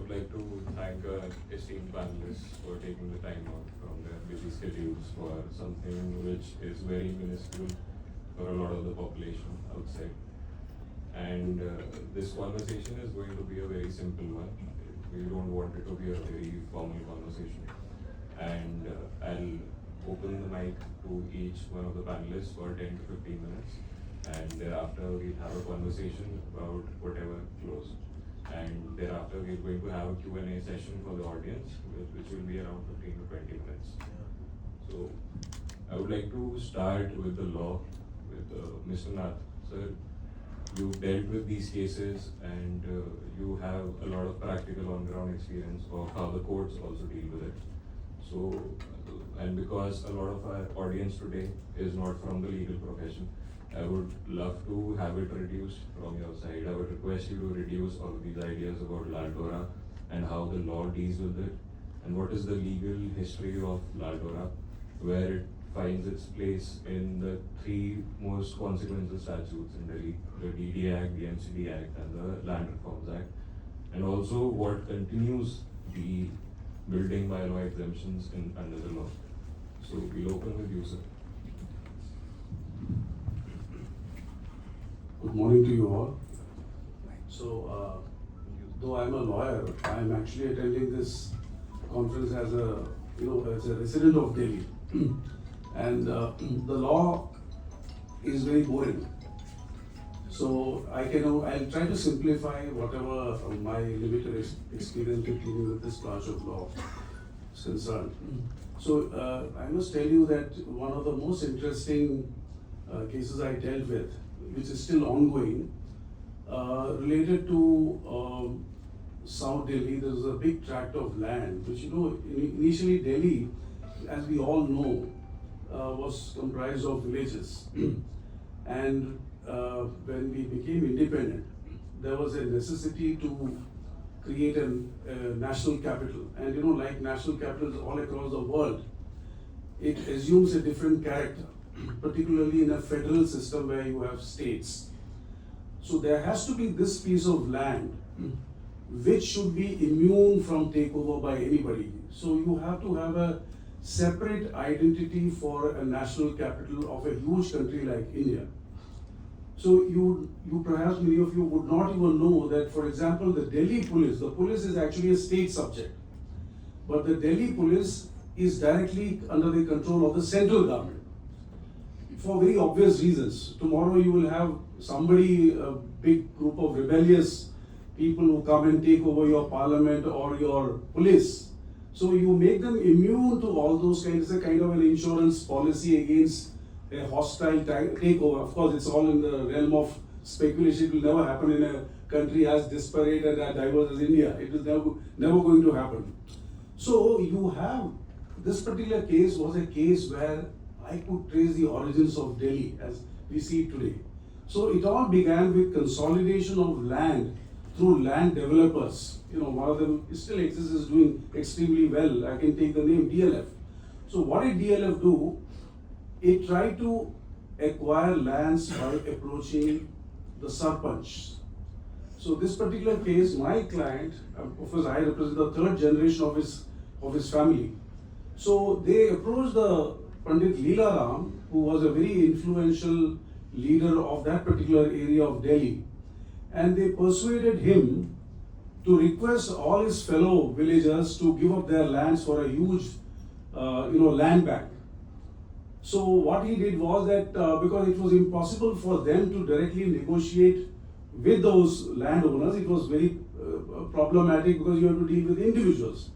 Like to thank our esteemed panelists for taking the time out from their busy schedules for something which is very minuscule for a lot of the population outside. And this conversation is going to be a very simple one. We don't want it to be a very formal conversation. And I'll open the mic to each one of the panelists for 10 to 15 minutes. And thereafter we'll have a conversation about whatever flows. And thereafter we're going to have a Q&A session for the audience, which will be around 15 to 20 minutes. So I would like to start with the law, with Mr. Nath. Sir, you dealt with these cases and you have a lot of practical on-ground experience of how the courts also deal with it. So, and because a lot of our audience today is not from the legal profession, I would love to have it reduced from your side. I would request you to reduce all of these ideas about Lal Dora and how the law deals with it, and what is the legal history of Lal Dora, where it finds its place in the three most consequential statutes in Delhi, the DD Act, the MCD Act, and the Land Reforms Act, and also what continues the building by law exemptions under the law. So we'll open with you, sir. Good morning to you all. So, though I'm a lawyer, I'm actually attending this conference as a resident of Delhi, and the law is very boring. So I'll try to simplify whatever my limited experience with dealing with this branch of law is concerned. So I must tell you that one of the most interesting cases I dealt with, which is still ongoing, related to South Delhi. There was a big tract of land, which initially Delhi, as we all know, was comprised of villages. And when we became independent, there was a necessity to create a national capital. And like national capitals all across the world, it assumes a different character, particularly in a federal system where you have states. So there has to be this piece of land which should be immune from takeover by anybody. So you have to have a separate identity for a national capital of a huge country like India. So you perhaps many of you would not even know that, for example, the Delhi police, the police is actually a state subject, but the Delhi police is directly under the control of the central government, for very obvious reasons. Tomorrow you will have somebody, a big group of rebellious people who come and take over your parliament or your police. So you make them immune to all those kinds, a kind of an insurance policy against a hostile takeover. Of course, it's all in the realm of speculation. It will never happen in a country as disparate and as diverse as India. It is never going to happen. So you have, this particular case was a case where I could trace the origins of Delhi as we see it today. So it all began with consolidation of land through land developers. One of them still exists, is doing extremely well. I can take the name DLF. So what did DLF do? It tried to acquire lands by approaching the Sarpanch. So this particular case, my client, of course I represent the third generation of his family. So they approached the Pandit Leela Ram, who was a very influential leader of that particular area of Delhi, and they persuaded him to request all his fellow villagers to give up their lands for a huge land back. So what he did was that because it was impossible for them to directly negotiate with those landowners, it was very problematic because you have to deal with individuals.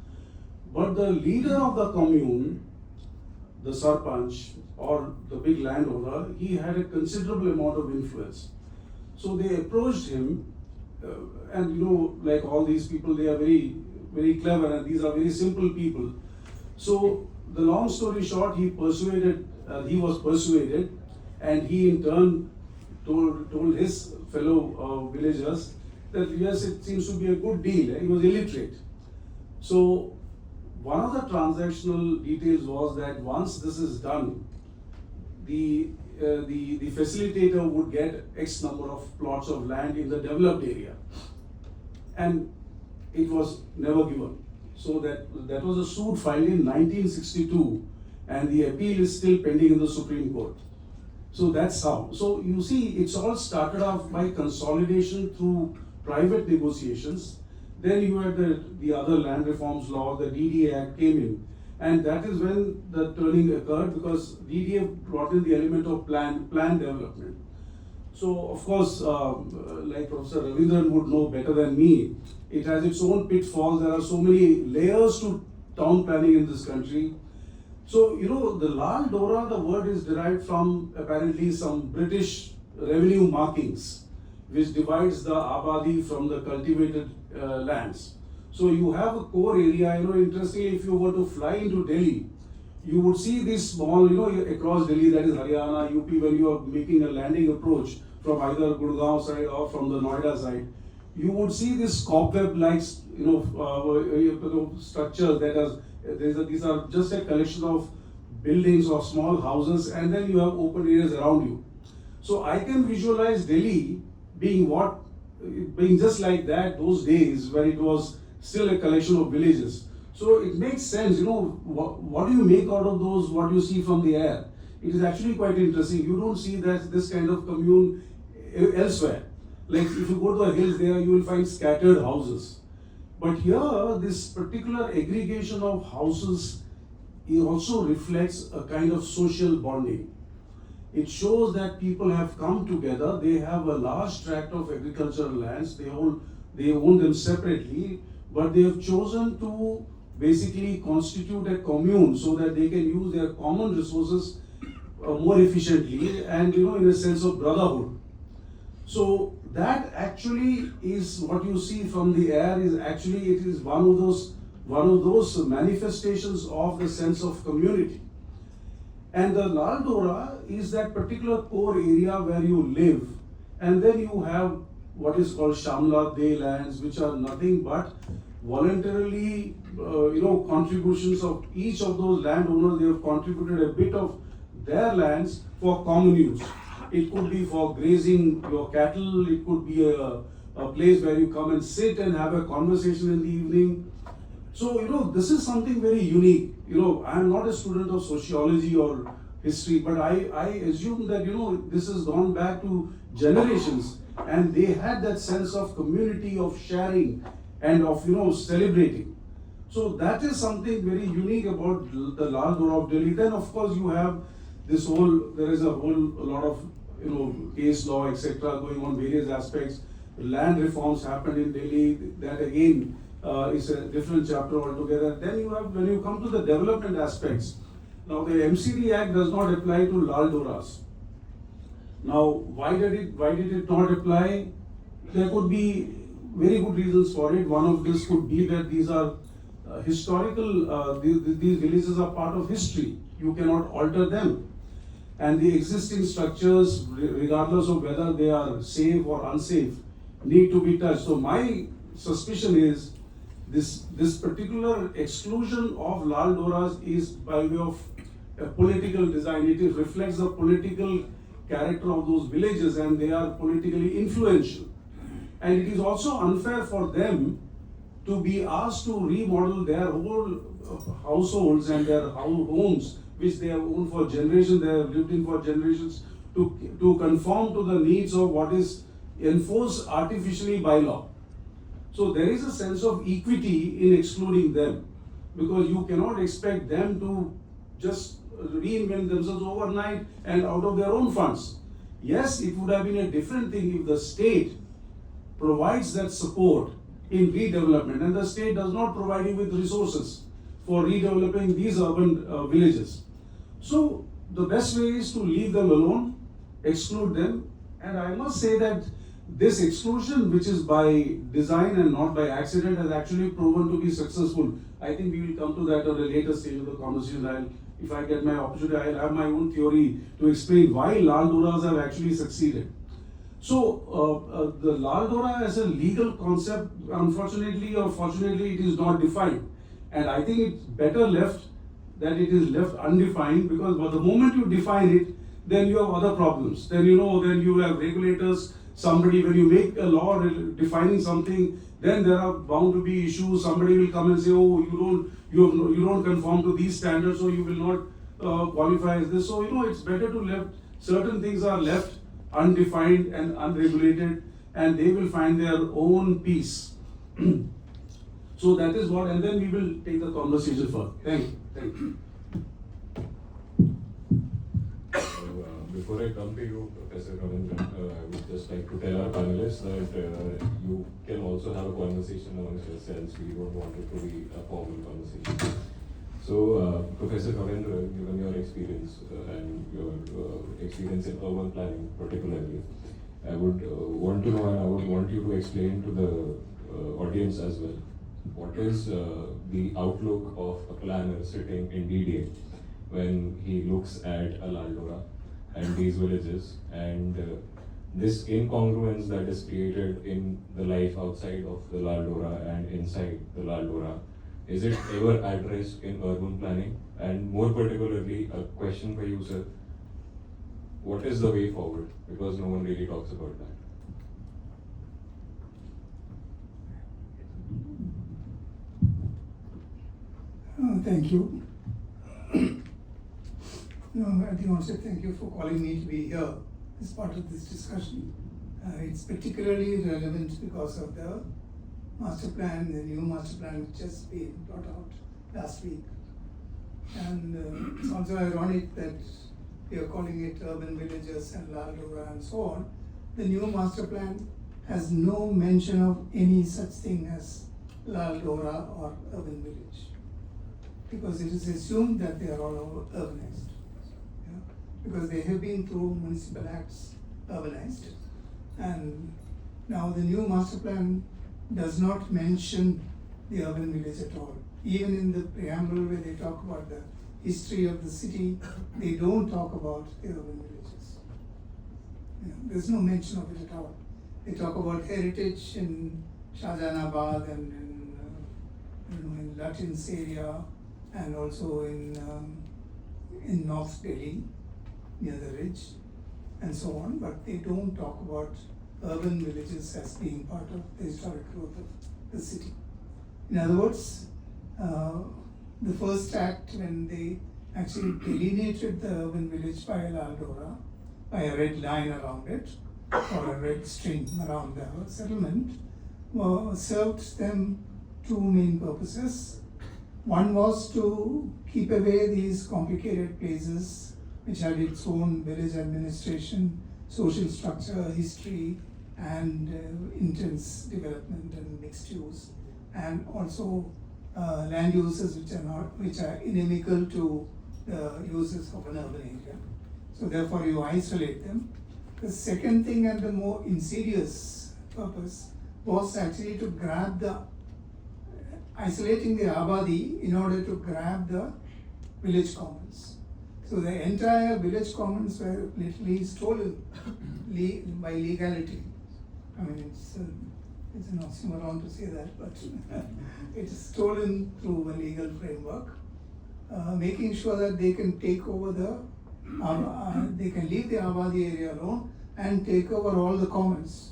But the leader of the commune, the sarpanch or the big landowner, he had a considerable amount of influence. So they approached him, and like all these people, they are very, very clever, and these are very simple people. So the long story short, he was persuaded, and he in turn told his fellow villagers that yes, it seems to be a good deal. He was illiterate. So one of the transactional details was that once this is done, the facilitator would get X number of plots of land in the developed area, and it was never given. So that was a suit filed in 1962, and the appeal is still pending in the Supreme Court. So that's how. So you see, it's all started off by consolidation through private negotiations. Then you had the other land reforms law, the DDA Act came in. And that is when the turning occurred, because DDA brought in the element of plan development. So of course, like Professor Ravindran would know better than me, it has its own pitfalls. There are so many layers to town planning in this country. So, the Lal Dora, the word is derived from apparently some British revenue markings, which divides the Abadi from the cultivated lands. So you have a core area, interestingly, if you were to fly into Delhi, you would see this small, across Delhi, that is Haryana, UP, when you are making a landing approach from either Gurgaon side or from the Noida side, you would see this cobweb-like, structures that are, these are just a collection of buildings or small houses, and then you have open areas around you. So I can visualize Delhi being just like that those days, where it was still a collection of villages. So it makes sense, what do you make out of those, what you see from the air? It is actually quite interesting. You don't see this kind of commune elsewhere. Like if you go to the hills there, you will find scattered houses. But here, this particular aggregation of houses, it also reflects a kind of social bonding. It shows that people have come together, they have a large tract of agricultural lands, they own them separately, but they have chosen to basically constitute a commune so that they can use their common resources more efficiently and in a sense of brotherhood. So that actually is what you see from the air is actually it is one of those manifestations of the sense of community. And the Lal Dora is that particular core area where you live, and then you have what is called Shamla Day lands, which are nothing but voluntarily contributions of each of those landowners. They have contributed a bit of their lands for common use. It could be for grazing your cattle, it could be a place where you come and sit and have a conversation in the evening. So, this is something very unique. I am not a student of sociology or history, but I assume that, this has gone back to generations, and they had that sense of community, of sharing, and of, celebrating. So that is something very unique about the Lal Dora of Delhi. Then, of course, you have there is a lot of, case law, etc., going on various aspects. Land reforms happened in Delhi. That again is a different chapter altogether. Then when you come to the development aspects, now the MCD Act does not apply to Lal Doras. Now, why did it not apply? There could be very good reasons for it. One of this could be that these are historical, these villages are part of history. You cannot alter them. And the existing structures, regardless of whether they are safe or unsafe, need to be touched. So my suspicion is this particular exclusion of Lal Doras is by way of a political design. It reflects the political character of those villages, and they are politically influential. And it is also unfair for them to be asked to remodel their whole households and their homes, which they have owned for generations, they have lived in for generations, to conform to the needs of what is enforced artificially by law. So there is a sense of equity in excluding them. because you cannot expect them to just reinvent themselves overnight and out of their own funds. Yes, it would have been a different thing if the state provides that support in redevelopment, and the state does not provide you with resources for redeveloping these urban villages. So the best way is to leave them alone, exclude them, and I must say that this exclusion, which is by design and not by accident, has actually proven to be successful. I think we will come to that at a later stage of the conversation. If I get my opportunity, I'll have my own theory to explain why Lal Doras have actually succeeded. So the Lal Dora as a legal concept, unfortunately or fortunately, it is not defined. And I think it's better left that it is left undefined, because the moment you define it, then you have other problems. Then then you have regulators. Somebody, when you make a law defining something, then there are bound to be issues. Somebody will come and say, oh, you don't conform to these standards, so you will not qualify as this. So it's better to left certain things are left undefined and unregulated, and they will find their own peace. So that is what, and then we will take the conversation further. Thank you. Before I come to you, Professor Ravindran, I would just like to tell our panelists that you can also have a conversation amongst yourselves. We don't want it to be a formal conversation. So, Professor Ravindran, given your experience and your experience in urban planning particularly, I would want to know, and I would want you to explain to the audience as well, what is the outlook of a planner sitting in DDA when he looks at a Lal Dora and these villages, and this incongruence that is created in the life outside of the Lal Dora and inside the Lal Dora. Is it ever addressed in urban planning? And more particularly, a question for you, sir, what is the way forward? Because no one really talks about that. Thank you. I think I want to say thank you for calling me to be here as part of this discussion. It's particularly relevant because of the master plan, the new master plan which just been brought out last week. And it's also ironic that we are calling it urban villages and Lal Dora and so on. The new master plan has no mention of any such thing as Lal Dora or urban village, because it is assumed that they are all urbanized. Because they have been through municipal acts urbanized, and now the new master plan does not mention the urban village at all. Even in the preamble where they talk about the history of the city, they don't talk about the urban villages. There's no mention of it at all. They talk about heritage in Shahjahanabad and in Lutyens area, and also in North Delhi, near the ridge, and so on, but they don't talk about urban villages as being part of the historic growth of the city. In other words, the first act, when they actually delineated the urban village by Lal Dora, by a red line around it, or a red string around the settlement, served them two main purposes. One was to keep away these complicated places which had its own village administration, social structure, history, and intense development and mixed use, and also land uses which are inimical to the uses of an urban area. So therefore you isolate them. The second thing, and the more insidious purpose, was actually to grab the isolating the Abadi in order to grab the village commons. So the entire village commons were literally stolen by legality. I mean, it's an oxymoron to say that, but it is stolen through a legal framework, making sure that they can take over they can leave the Abadi area alone and take over all the commons.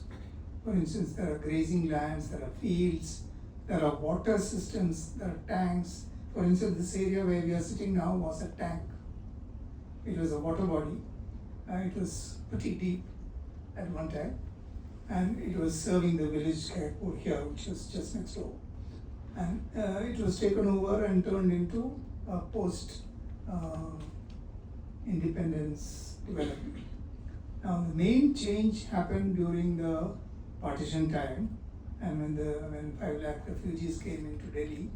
For instance, there are grazing lands, there are fields, there are water systems, there are tanks. For instance, this area where we are sitting now was a tank. It was a water body. It was pretty deep at one time, and it was serving the village here, which was just next door. And it was taken over and turned into a post independence development. Now the main change happened during the partition time, and when 5 lakh refugees came into Delhi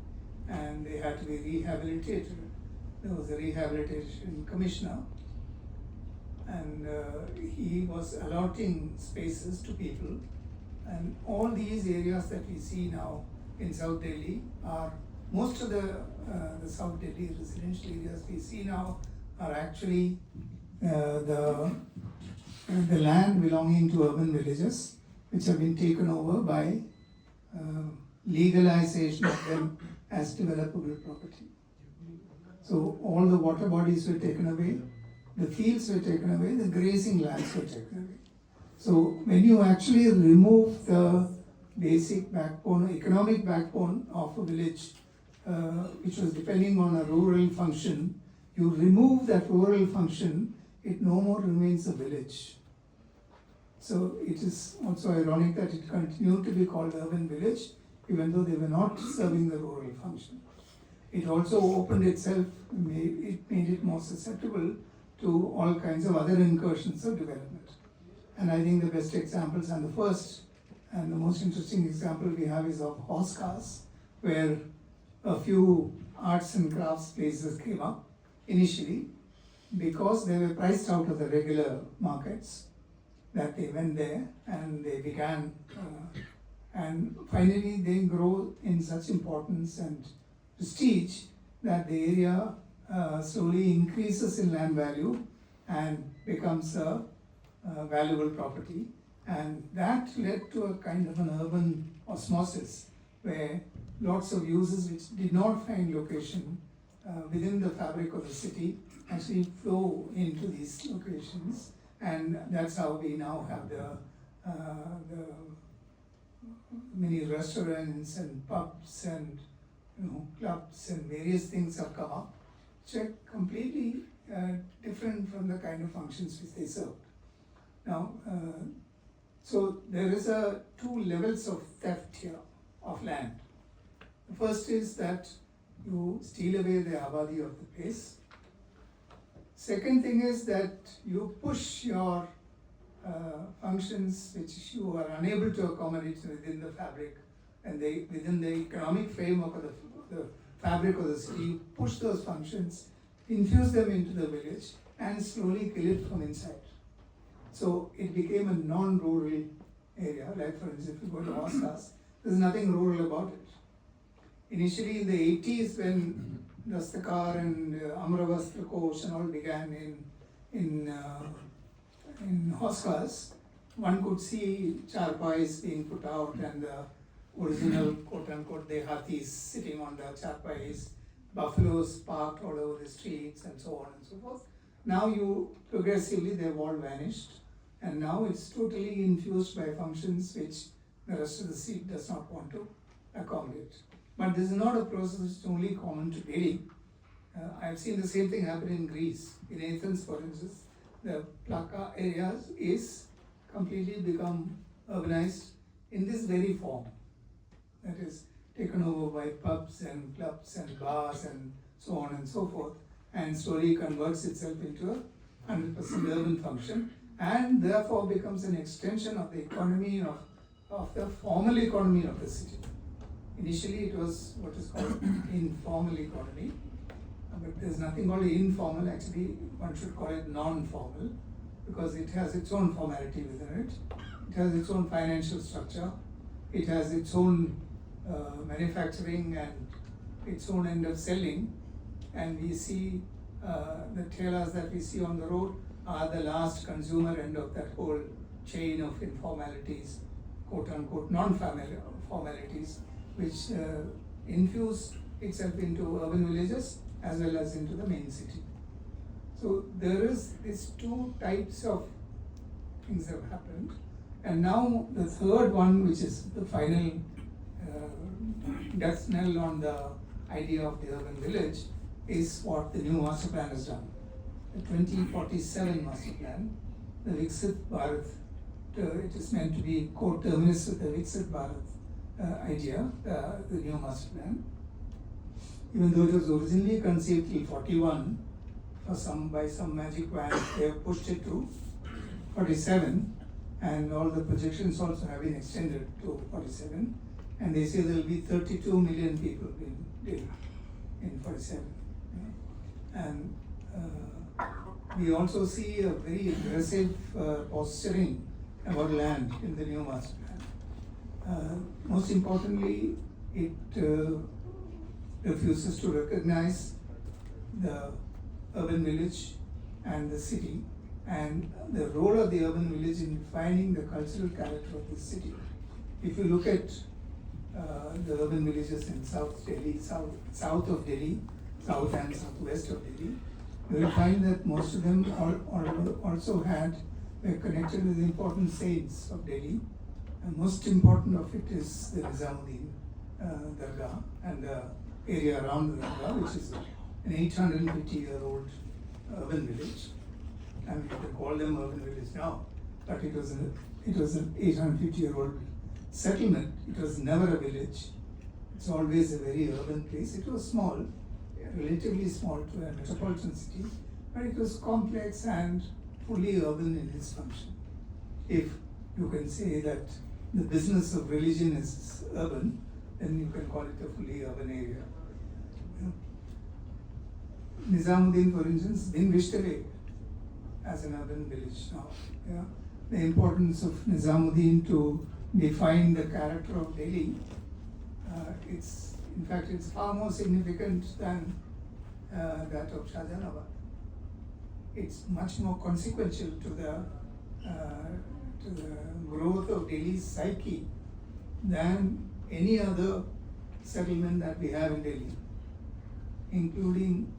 and they had to be rehabilitated. There was a rehabilitation commissioner, and he was allotting spaces to people, and all these areas that we see now in South Delhi are most of the South Delhi residential areas we see now are actually the land belonging to urban villages, which have been taken over by legalization of them as developable property. So all the water bodies were taken away, the fields were taken away, the grazing lands were taken away. So when you actually remove the basic backbone, economic backbone of a village, which was depending on a rural function, you remove that rural function, it no more remains a village. So it is also ironic that it continued to be called urban village, even though they were not serving the rural function. It also opened itself, it made it more susceptible to all kinds of other incursions of development. And I think the best examples, and the first and the most interesting example we have is of horse cars, where a few arts and crafts places came up initially because they were priced out of the regular markets, that they went there and they began, and finally they grow in such importance and prestige that the area slowly increases in land value and becomes a valuable property. And that led to a kind of an urban osmosis where lots of uses which did not find location within the fabric of the city actually flow into these locations, and that's how we now have the many restaurants and pubs and clubs and various things have come up, which are completely different from the kind of functions which they served. Now, so there is two levels of theft here of land. The first is that you steal away the abadi of the place. Second thing is that you push your functions which you are unable to accommodate within the fabric and within the economic framework of the fabric of the city, you push those functions, infuse them into the village and slowly kill it from inside. So it became a non-rural area, like for instance if you go to Oscars, there's nothing rural about it. Initially in the 80s when Dastakar and Amravastra Kosh and all began in Oscars, one could see charpais being put out and the original quote-unquote dehatis sitting on the charpais, buffaloes parked all over the streets and so on and so forth. Now progressively they've all vanished, and now it's totally infused by functions which the rest of the city does not want to accommodate. But this is not a process which is only common to Delhi. I've seen the same thing happen in Greece. In Athens, for instance, the Plaka areas is completely become urbanized in this very form. That is taken over by pubs and clubs and bars and so on and so forth, and slowly converts itself into a 100% urban function, and therefore becomes an extension of the economy of the formal economy of the city. Initially it was what is called informal economy, but there's nothing called informal, actually one should call it non-formal, because it has its own formality within it. It has its own financial structure, it has its own manufacturing and its own end of selling, and we see the tailors that we see on the road are the last consumer end of that whole chain of informalities, quote-unquote non-formalities, which infuse itself into urban villages as well as into the main city. So there is these two types of things have happened, and now the third one, which is the final death knell on the idea of the urban village, is what the new master plan has done. The 2047 master plan, the Viksit Bharat, it is meant to be co-terminus with the Viksit Bharat idea, the new master plan. Even though it was originally conceived till 41, by some magic wand, they have pushed it to 47, and all the projections also have been extended to 47. And they say there will be 32 million people in 47. And we also see a very aggressive posturing about land in the new master plan. Most importantly, it refuses to recognize the urban village and the city, and the role of the urban village in defining the cultural character of the city. If you look at the urban villages in South Delhi, south of Delhi, south and southwest of Delhi, you will find that most of them also were connected with important saints of Delhi. And most important of it is the Nizamuddin Dargah and the area around the Dargah, which is an 850-year-old urban village. I mean, you can call them urban village now, but it was an 850-year-old settlement. It was never a village. It's always a very urban place. It was small, relatively small to a metropolitan city, but it was complex and fully urban in its function. If you can say that the business of religion is urban, then you can call it a fully urban area. Nizamuddin, for instance, been wished away as an urban village now. The importance of Nizamuddin to define the character of Delhi, it's far more significant than that of Shahjahanabad. It's much more consequential to the growth of Delhi's psyche than any other settlement that we have in Delhi, including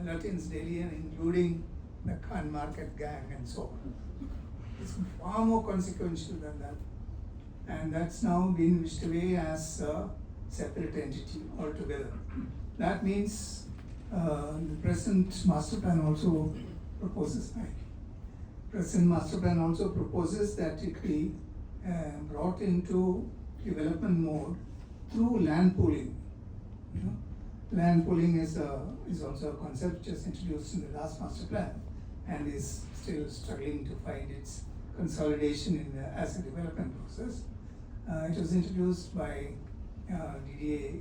Latin's Delhi and including the Khan Market gang and so on. It's far more consequential than that. And that's now been wished away as a separate entity altogether. That means the present master plan also proposes that it be brought into development mode through land pooling. Land pooling is also a concept just introduced in the last master plan and is still struggling to find its consolidation as a development process. It was introduced by DDA,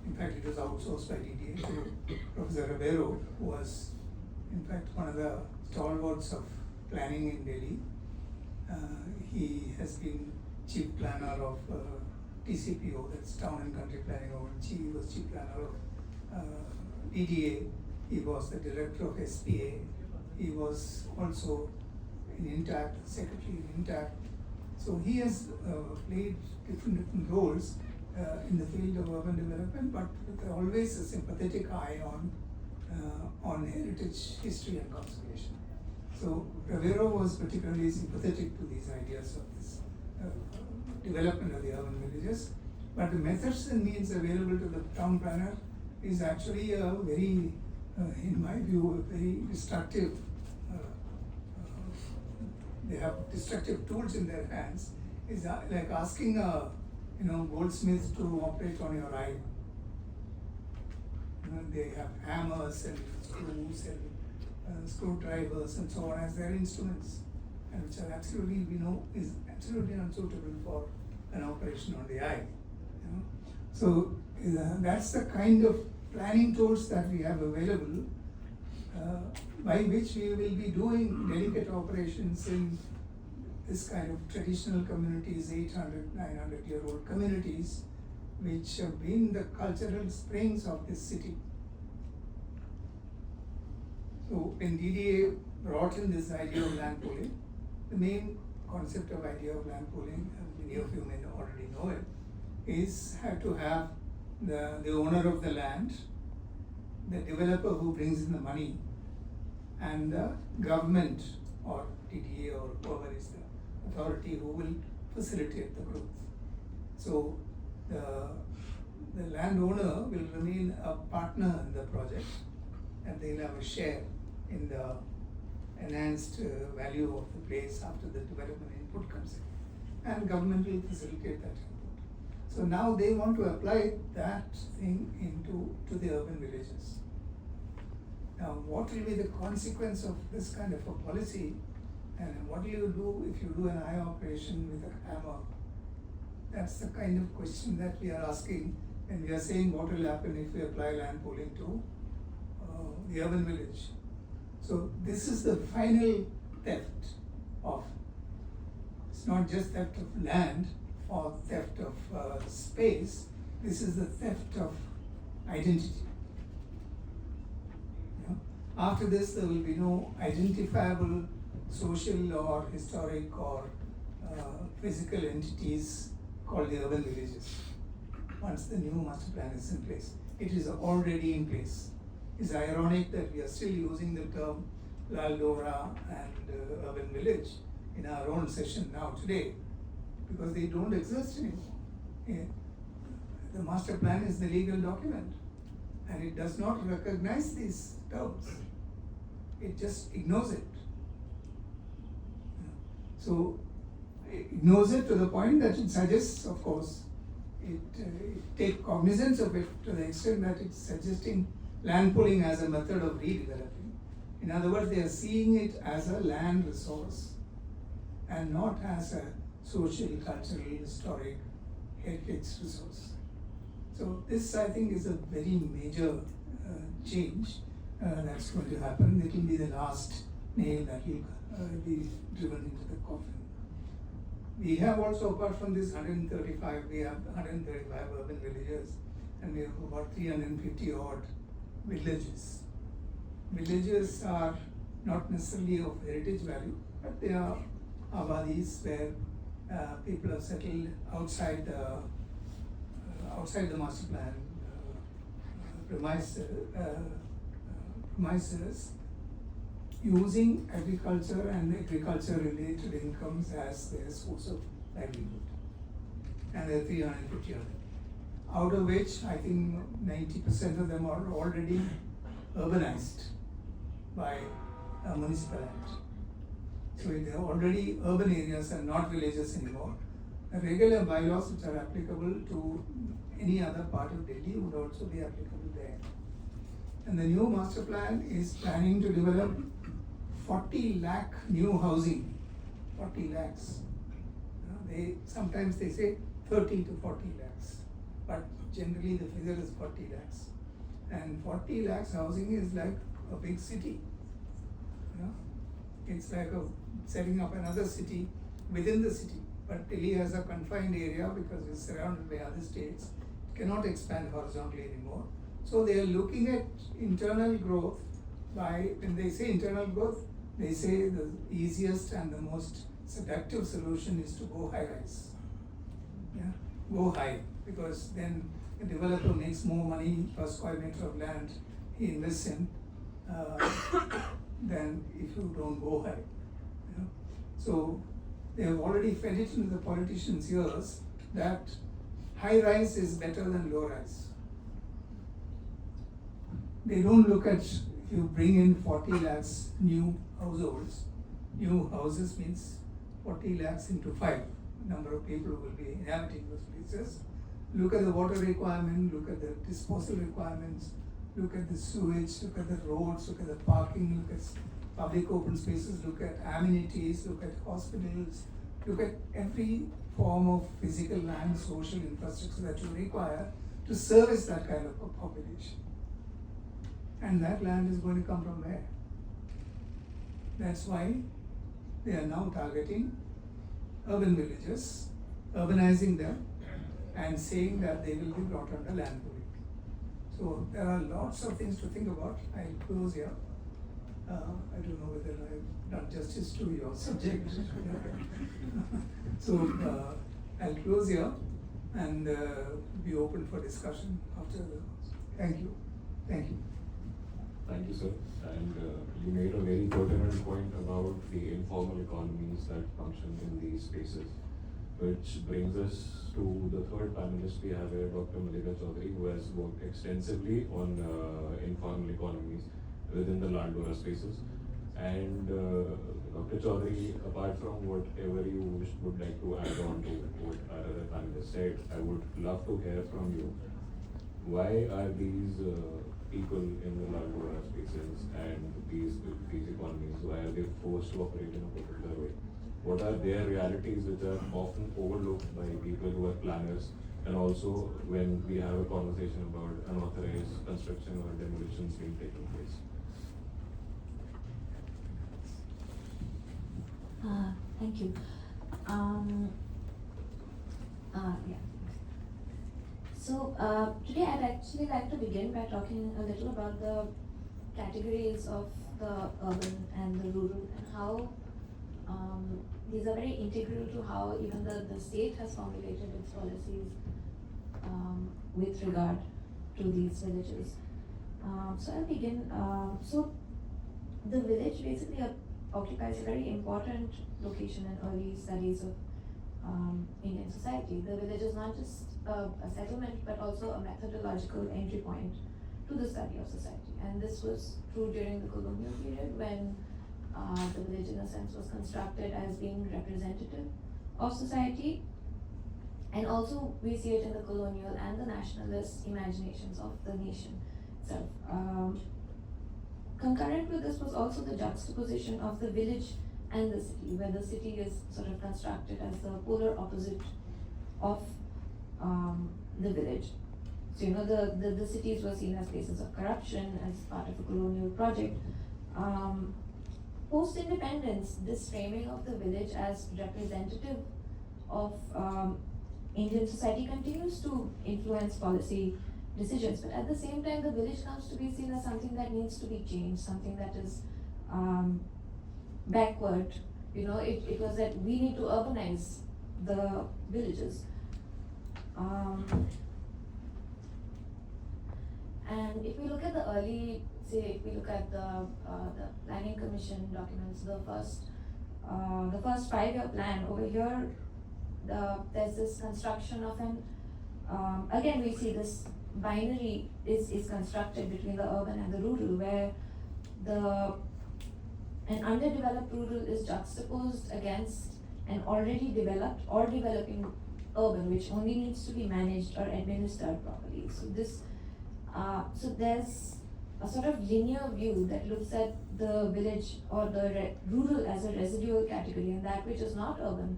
in fact it was outsourced by DDA to Professor Ribeiro, who was in fact one of the stalwarts of planning in Delhi. He has been chief planner of TCPO, that's Town and Country Planning Authority. He was chief planner of DDA. He was the director of SPA. He was also in INTACT, secretary in INTACT. So he has played different roles in the field of urban development, but with always a sympathetic eye on heritage, history and conservation. So Ribeiro was particularly sympathetic to these ideas of this development of the urban villages, but the methods and means available to the town planner is actually a very, in my view, a very destructive. They have destructive tools in their hands. It's like asking a goldsmith to operate on your eye. They have hammers and screws and screwdrivers and so on as their instruments, and which are absolutely, is absolutely unsuitable for an operation on the eye. So that's the kind of planning tools that we have available, by which we will be doing delicate operations in this kind of traditional communities, 800, 900-year-old communities, which have been the cultural springs of this city. So when DDA brought in this idea of land pooling, the main concept of idea of land pooling, many of you may already know it, is to have the owner of the land, the developer who brings in the money, and the government or DDA or whoever is the authority who will facilitate the growth. So the landowner will remain a partner in the project, and they'll have a share in the enhanced value of the place after the development input comes in. and government will facilitate that input. So now they want to apply that thing to the urban villages. Now, what will be the consequence of this kind of a policy, and what will you do if you do an eye operation with a hammer? That's the kind of question that we are asking, and we are saying what will happen if we apply land pooling to the urban village. So this is the final theft of, it's not just theft of land or theft of space, this is the theft of identity. After this, there will be no identifiable social or historic or physical entities called the urban villages. Once the new master plan is in place, it is already in place. It's ironic that we are still using the term Lal Dora and urban village in our own session now today, because they don't exist anymore. The master plan is the legal document, and it does not recognize these terms. It just ignores it. So it ignores it to the point that it suggests, of course, it takes cognizance of it to the extent that it's suggesting land pooling as a method of redeveloping. In other words, they are seeing it as a land resource and not as a social, cultural, historic heritage resource. So this, I think, is a very major change that's going to happen. It will be the last nail that will be driven into the coffin. We have also, apart from this 135, we have 135 urban villages, and we have about 350 odd villages. Villages are not necessarily of heritage value, but they are abadis where people have settled outside the master plan premises, using agriculture and agriculture-related incomes as their source of livelihood. And there are 350 of them, out of which I think 90% of them are already urbanized by a municipal act. So they are already urban areas and not villages anymore. The regular bylaws which are applicable to any other part of Delhi would also be applicable there. And the new master plan is planning to develop 40 lakh new housing, 40 lakhs. Sometimes they say 30 to 40 lakhs, but generally the figure is 40 lakhs. And 40 lakhs housing is like a big city. It's like setting up another city within the city. But Delhi has a confined area because it's surrounded by other states. It cannot expand horizontally anymore. So they are looking at internal growth by, when they say internal growth, they say the easiest and the most seductive solution is to go high-rise. Go high, because then the developer makes more money per square meter of land he invests in than if you don't go high. So they have already fed it into the politicians' ears that high-rise is better than low-rise. They don't look at, if you bring in 40 lakhs new households, new houses means 40 lakhs into 5, number of people who will be inhabiting those places. Look at the water requirement, look at the disposal requirements, look at the sewage, look at the roads, look at the parking, look at public open spaces, look at amenities, look at hospitals, look at every form of physical and social infrastructure that you require to service that kind of a population. And that land is going to come from where? That's why they are now targeting urban villages, urbanizing them, and saying that they will be brought under land pooling. So there are lots of things to think about. I'll close here. I don't know whether I've done justice to your subject. So I'll close here and be open for discussion after the. Thank you. Thank you. Thank you, sir. And you made a very pertinent point about the informal economies that function in these spaces, which brings us to the third panelist we have here, Dr. Malika Chaudhary, who has worked extensively on informal economies within the Lal Dora spaces. And Dr. Chaudhary, apart from whatever you would like to add on to what our other panelists said, I would love to hear from you. Why are these people in the Lal Dora spaces and these economies, why are they forced to operate in a particular way? What are their realities which are often overlooked by people who are planners? And also when we have a conversation about unauthorized construction or demolitions being taken place. Thank you. Yeah. So today I'd actually like to begin by talking a little about the categories of the urban and the rural and how these are very integral to how even the state has formulated its policies with regard to these villages. So I'll begin. So the village basically occupies a very important location in early studies of Indian society. The village is not just a settlement but also a methodological entry point to the study of society. And this was true during the colonial period when the village in a sense was constructed as being representative of society. And also we see it in the colonial and the nationalist imaginations of the nation itself. Concurrent with this was also the juxtaposition of the village and the city, where the city is sort of constructed as the polar opposite of the village. So the cities were seen as places of corruption as part of a colonial project. Post-independence, this framing of the village as representative of Indian society continues to influence policy decisions, but at the same time the village comes to be seen as something that needs to be changed, something that is backward. It was that we need to urbanize the villages. And if we look at the early, if we look at the planning commission documents, the first 5-year plan over here, there's this construction of again we see this binary is constructed between the urban and the rural, where an underdeveloped rural is juxtaposed against an already developed or developing urban, which only needs to be managed or administered properly. So there's a sort of linear view that looks at the village or the rural as a residual category, and that which is not urban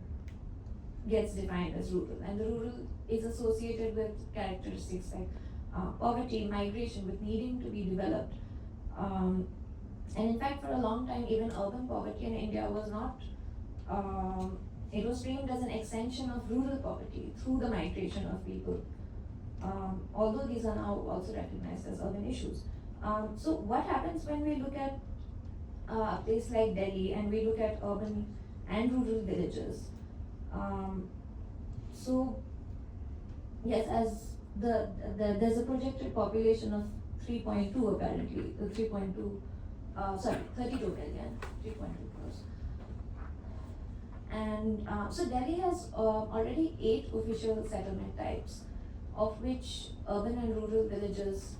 gets defined as rural, and the rural is associated with characteristics like poverty, migration, with needing to be developed. And in fact, for a long time, even urban poverty in India was not, it was framed as an extension of rural poverty through the migration of people, although these are now also recognized as urban issues. So what happens when we look at a place like Delhi and we look at urban and rural villages? So yes, as there's a projected population of 3.2 apparently, 32 million, 3.2 crores. And so Delhi has already 8 official settlement types, of which urban and rural villages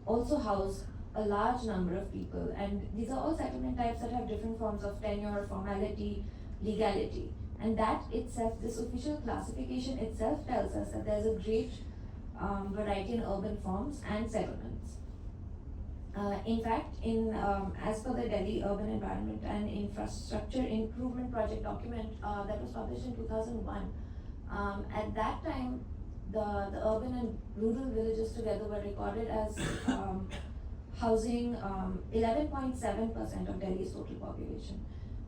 also house a large number of people. And these are all settlement types that have different forms of tenure, formality, legality. And that itself, this official classification itself tells us that there's a great variety in urban forms and settlements. In fact, as per the Delhi Urban Environment and Infrastructure Improvement Project document that was published in 2001, at that time, the urban and rural villages together were recorded as housing 11.7% of Delhi's total population.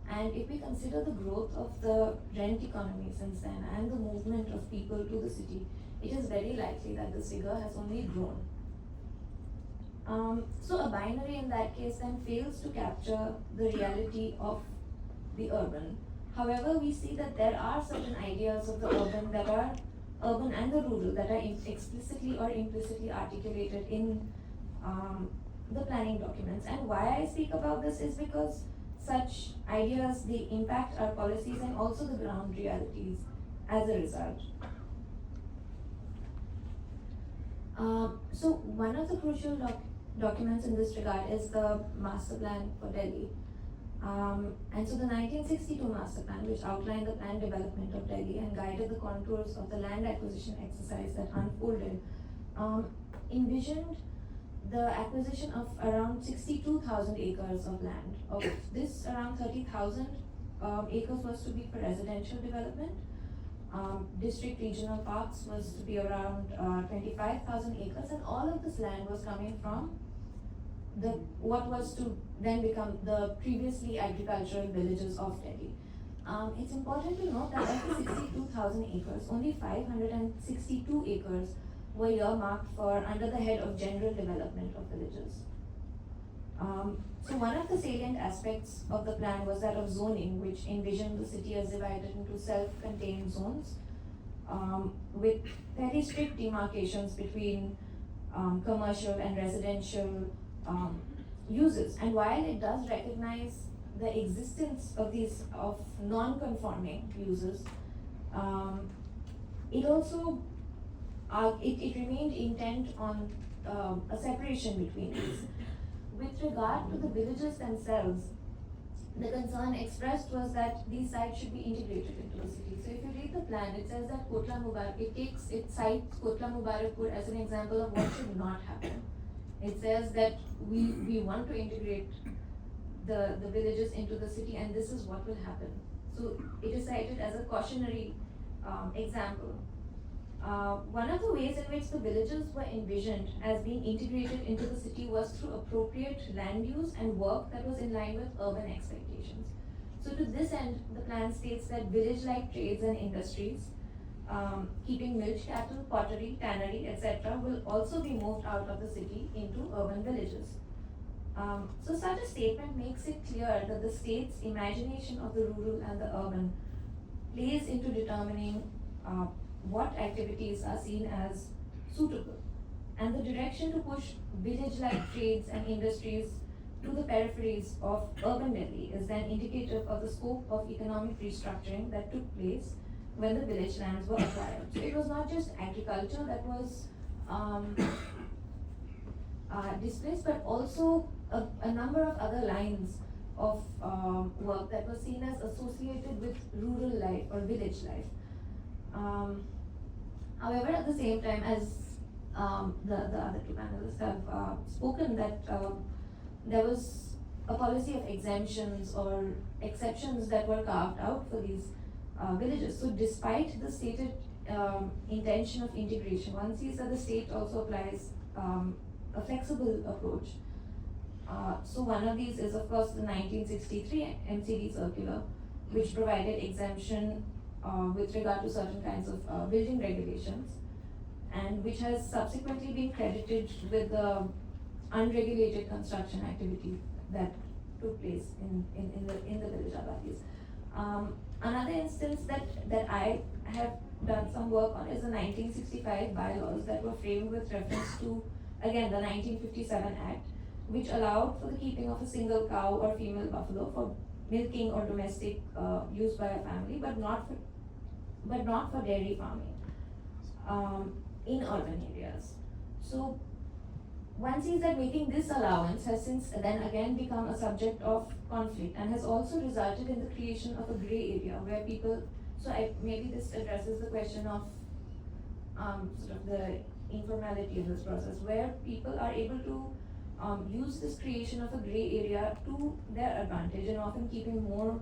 And if we consider the growth of the rent economy since then and the movement of people to the city, it is very likely that this figure has only grown. So a binary in that case then fails to capture the reality of the urban. However, we see that there are certain ideas of the urban that are urban and the rural that are explicitly or implicitly articulated in the planning documents. And why I speak about this is because such ideas, they impact our policies and also the ground realities as a result. So one of the crucial documents in this regard is the master plan for Delhi. And so the 1962 master plan, which outlined the planned development of Delhi and guided the contours of the land acquisition exercise that unfolded, envisioned the acquisition of around 62,000 acres of land. Of this, around 30,000 acres was to be for residential development. District regional parks was to be around 25,000 acres, and all of this land was coming from what was to then become the previously agricultural villages of Delhi. It's important to note that of the 62,000 acres, only 562 acres were earmarked for under the head of general development of villages. So one of the salient aspects of the plan was that of zoning, which envisioned the city as divided into self-contained zones with very strict demarcations between commercial and residential uses. And while it does recognize the existence of these non-conforming uses, it also it remained intent on a separation between these. With regard to the villages themselves, the concern expressed was that these sites should be integrated into the city. So if you read the plan, it says that it cites Kotla Mubarakpur as an example of what should not happen. It says that we want to integrate the villages into the city, and this is what will happen. So it is cited as a cautionary example. One of the ways in which the villages were envisioned as being integrated into the city was through appropriate land use and work that was in line with urban expectations. So to this end, the plan states that village-like trades and industries, keeping milch cattle, pottery, tannery, etc., will also be moved out of the city into urban villages. So such a statement makes it clear that the state's imagination of the rural and the urban plays into determining what activities are seen as suitable. And the direction to push village-like trades and industries to the peripheries of urban Delhi is then indicative of the scope of economic restructuring that took place when the village lands were acquired. So it was not just agriculture that was displaced, but also a number of other lines of work that was seen as associated with rural life or village life. However, at the same time, as the other two panelists have spoken, that there was a policy of exemptions or exceptions that were carved out for these villages. So despite the stated intention of integration, one sees that the state also applies a flexible approach. So one of these is, of course, the 1963 MCD circular, which provided exemption with regard to certain kinds of building regulations, and which has subsequently been credited with the unregulated construction activity that took place in the village abadis. Another instance that I have done some work on is the 1965 bylaws that were framed with reference to, again, the 1957 Act, which allowed for the keeping of a single cow or female buffalo for milking or domestic use by a family, but not for dairy farming in urban areas. So one sees that making this allowance has since then again become a subject of conflict and has also resulted in the creation of a grey area where people, maybe this addresses the question of sort of the informality of this process, where people are able to use this creation of a grey area to their advantage, and often keeping more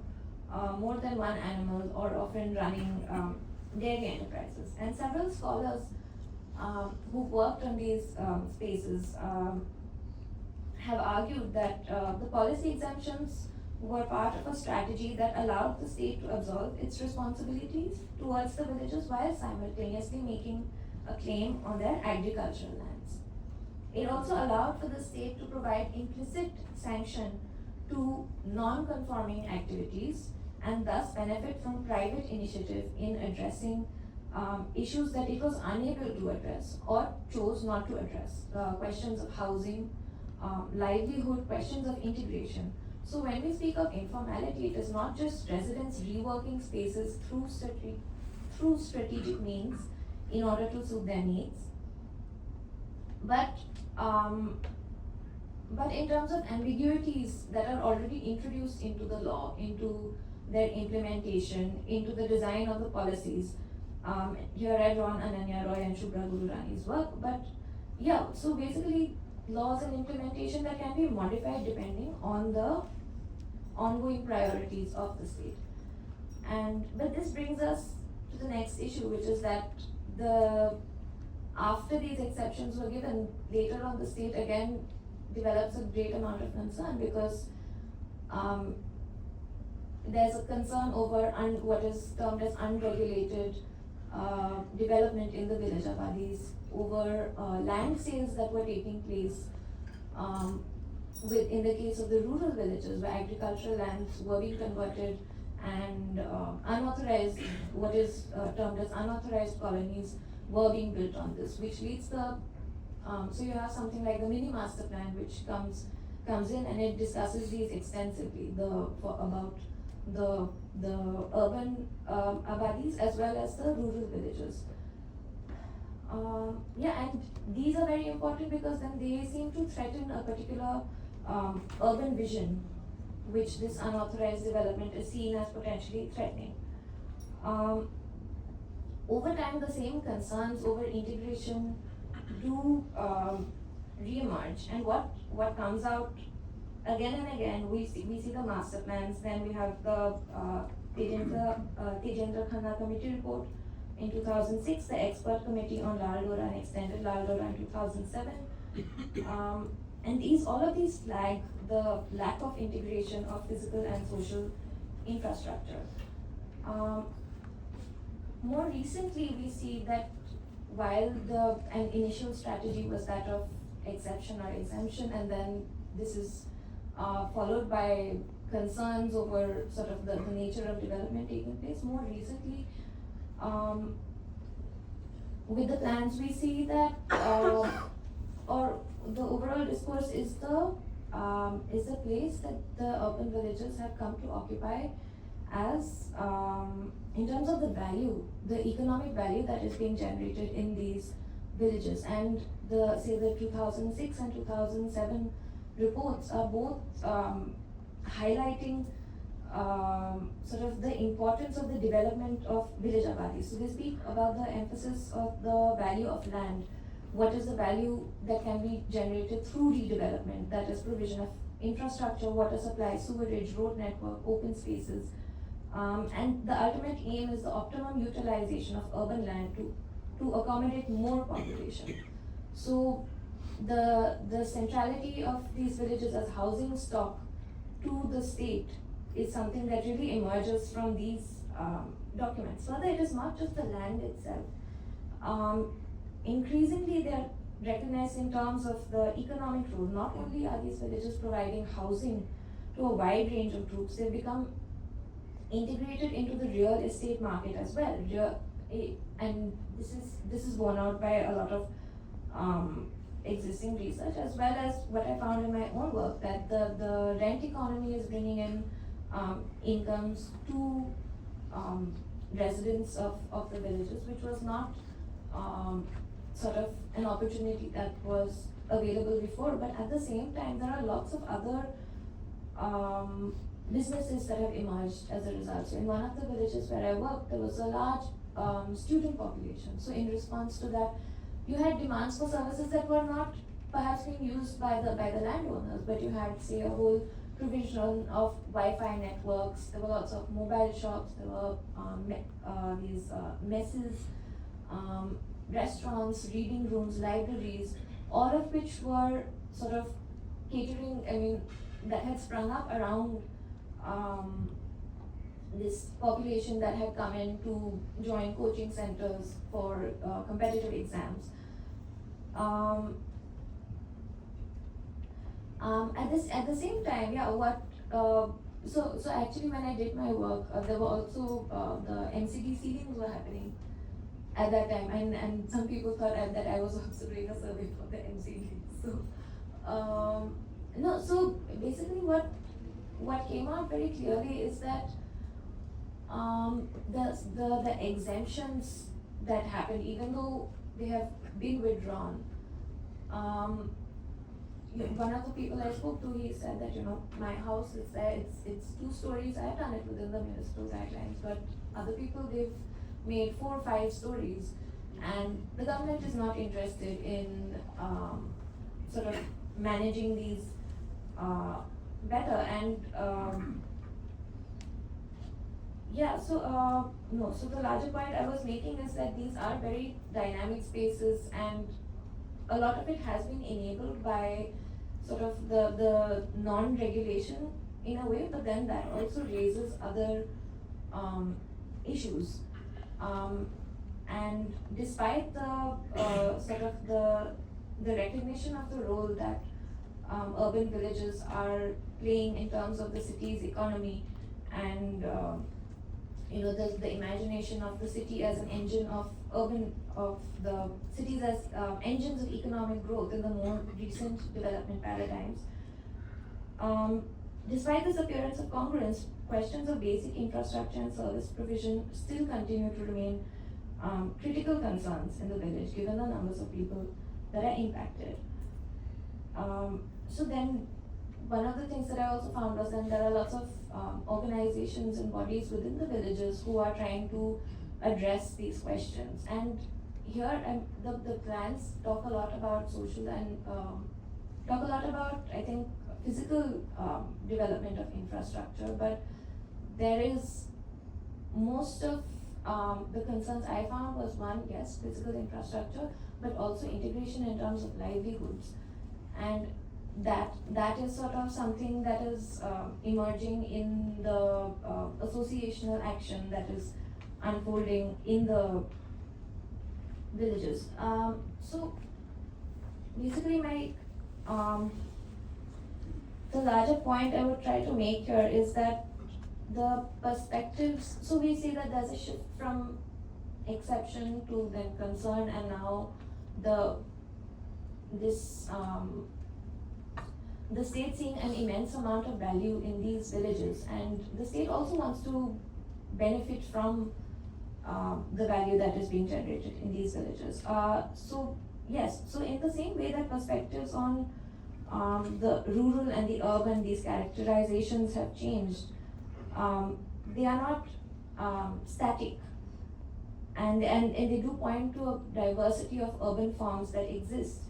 than one animal, or often running dairy enterprises. And several scholars who've worked on these spaces have argued that the policy exemptions were part of a strategy that allowed the state to absolve its responsibilities towards the villages while simultaneously making a claim on their agricultural lands. It also allowed for the state to provide implicit sanction to non-conforming activities and thus benefit from private initiative in addressing issues that it was unable to address or chose not to address. Questions of housing, livelihood, questions of integration. So when we speak of informality, it is not just residents reworking spaces through strategic means in order to suit their needs, but but in terms of ambiguities that are already introduced into the law, into their implementation, into the design of the policies, here I drawn Ananya Roy and Shubhra Gururani's work, but yeah, so basically laws and implementation that can be modified depending on the ongoing priorities of the state. But this brings us to the next issue, which is that after these exceptions were given, later on the state again develops a great amount of concern because there's a concern over what is termed as unregulated development in the village abadis, over land sales that were taking place in the case of the rural villages where agricultural lands were being converted and unauthorized, what is termed as unauthorized colonies were being built on this, which leads so you have something like the mini master plan which comes in and it discusses these extensively, about the urban abadis as well as the rural villages. And these are very important because then they seem to threaten a particular urban vision which this unauthorized development is seen as potentially threatening. Over time, the same concerns over integration do re-emerge, and what comes out again and again, we see the master plans, then we have the Tejendra Khanna committee report in 2006, the expert committee on Lal Dora and extended Lal Dora in 2007. And all of these flag the lack of integration of physical and social infrastructure. More recently, we see that while an initial strategy was that of exception or exemption, and then this is followed by concerns over sort of the nature of development taking place. More recently, with the plans, we see that, or the overall discourse is the place that the urban villages have come to occupy as, in terms of the value, the economic value that is being generated in these villages. And the 2006 and 2007 reports are both highlighting sort of the importance of the development of village abadis. So they speak about the emphasis of the value of land. What is the value that can be generated through redevelopment, that is provision of infrastructure, water supply, sewerage, road network, open spaces. And the ultimate aim is the optimum utilization of urban land to accommodate more population. So the centrality of these villages as housing stock to the state is something that really emerges from these documents. Further, it is not just the land itself. Increasingly, they are recognized in terms of the economic role. Not only are these villages providing housing to a wide range of groups, they've become integrated into the real estate market as well. And this is borne out by a lot of existing research, as well as what I found in my own work, that the rent economy is bringing in incomes to residents of the villages, which was not sort of an opportunity that was available before. But at the same time, there are lots of other businesses that have emerged as a result. So in one of the villages where I worked, there was a large student population. So in response to that, you had demands for services that were not perhaps being used by the landowners, but you had, say, a whole provision of Wi-Fi networks. There were lots of mobile shops. There were these messes, restaurants, reading rooms, libraries, all of which were sort of catering, that had sprung up around this population that had come in to join coaching centers for competitive exams. At the same time, so actually when I did my work, there were also the MCD ceilings were happening at that time, and some people thought that I was also doing a survey for the MCD. So basically what came out very clearly is that the exemptions that happened, even though they have been withdrawn, one of the people I spoke to, he said that, my house is there, it's 2 stories, I've done it within the municipal guidelines, but other people, they've made 4 or 5 stories, and the government is not interested in sort of managing these better, and so the larger point I was making is that these are very dynamic spaces, and a lot of it has been enabled by sort of the non-regulation in a way, but then that also raises other issues. And despite the sort of the recognition of the role that urban villages are playing in terms of the city's economy, and the imagination of the city as an engine of the cities as engines of economic growth in the more recent development paradigms. Despite this appearance of congruence, questions of basic infrastructure and service provision still continue to remain critical concerns in the village, given the numbers of people that are impacted. So then, one of the things that I also found was that there are lots of organizations and bodies within the villages who are trying to address these questions. And here, the plans talk a lot about social and talk a lot about, I think, physical development of infrastructure, but there is most of the concerns I found was one, yes, physical infrastructure, but also integration in terms of livelihoods. And that is sort of something that is emerging in the associational action that is unfolding in the villages. So basically the larger point I would try to make here is that the perspectives, so we see that there's a shift from exception to then concern, and now the state seeing an immense amount of value in these villages, and the state also wants to benefit from the value that is being generated in these villages. So in the same way that perspectives on the rural and the urban, these characterizations have changed, they are not static, and they do point to a diversity of urban forms that exist.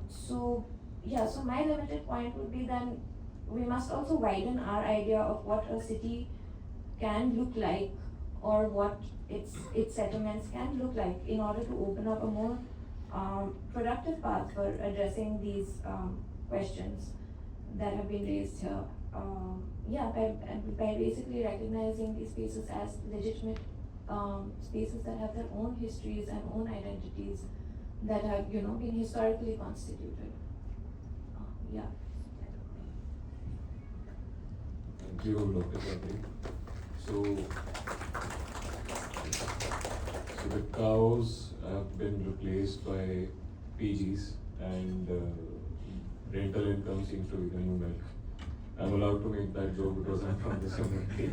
So my limited point would be then we must also widen our idea of what a city can look like, or what its settlements can look like, in order to open up a more productive path for addressing these questions that have been raised here. By basically recognizing these spaces as legitimate spaces that have their own histories and own identities that have been historically constituted. Thank you, Dr. Chandri. So the cows have been replaced by PGs, and rental income seems to be the new milk. I'm allowed to make that joke because I'm from this community.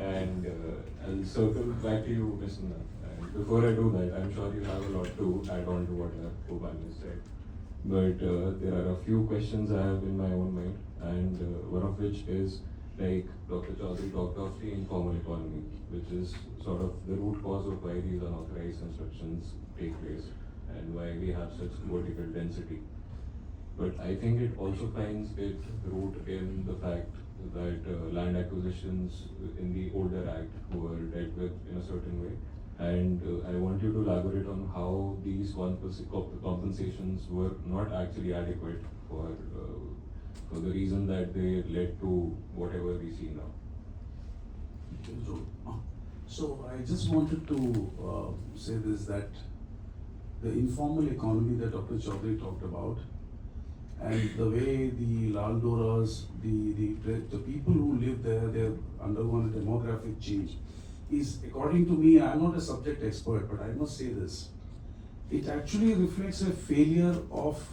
And I'll circle back to you, Ms. Nanda. And before I do that, I'm sure you have a lot to add on to what Gopal has said. But there are a few questions I have in my own mind, and one of which is, like Dr. Chaudhary talked of the informal economy, which is sort of the root cause of why these unauthorized constructions take place and why we have such vertical density. But I think it also finds its root in the fact that land acquisitions in the older act were dealt with in a certain way. And I want you to elaborate on how these 1% compensations were not actually adequate for the reason that they led to whatever we see now. So I just wanted to say this, that the informal economy that Dr. Chaudhary talked about, and the way the Lal Doras, the people who live there, they have undergone a demographic change, is, according to me, I'm not a subject expert, but I must say this, it actually reflects a failure of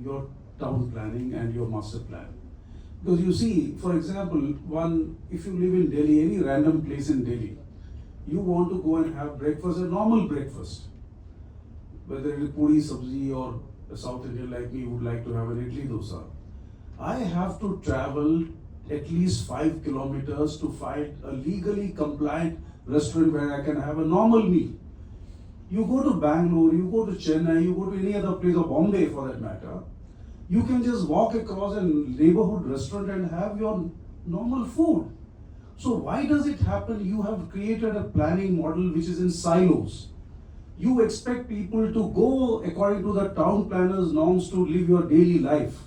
your town planning and your master plan. Because you see, for example, if you live in Delhi, any random place in Delhi, you want to go and have breakfast, a normal breakfast, whether it is puri sabzi or a South Indian like me would like to have an idli dosa, I have to travel at least 5 kilometers to find a legally compliant restaurant where I can have a normal meal. You go to Bangalore, you go to Chennai, you go to any other place, or Bombay for that matter, you can just walk across a neighborhood restaurant and have your normal food. So why does it happen? You have created a planning model which is in silos. You expect people to go according to the town planner's norms to live your daily life.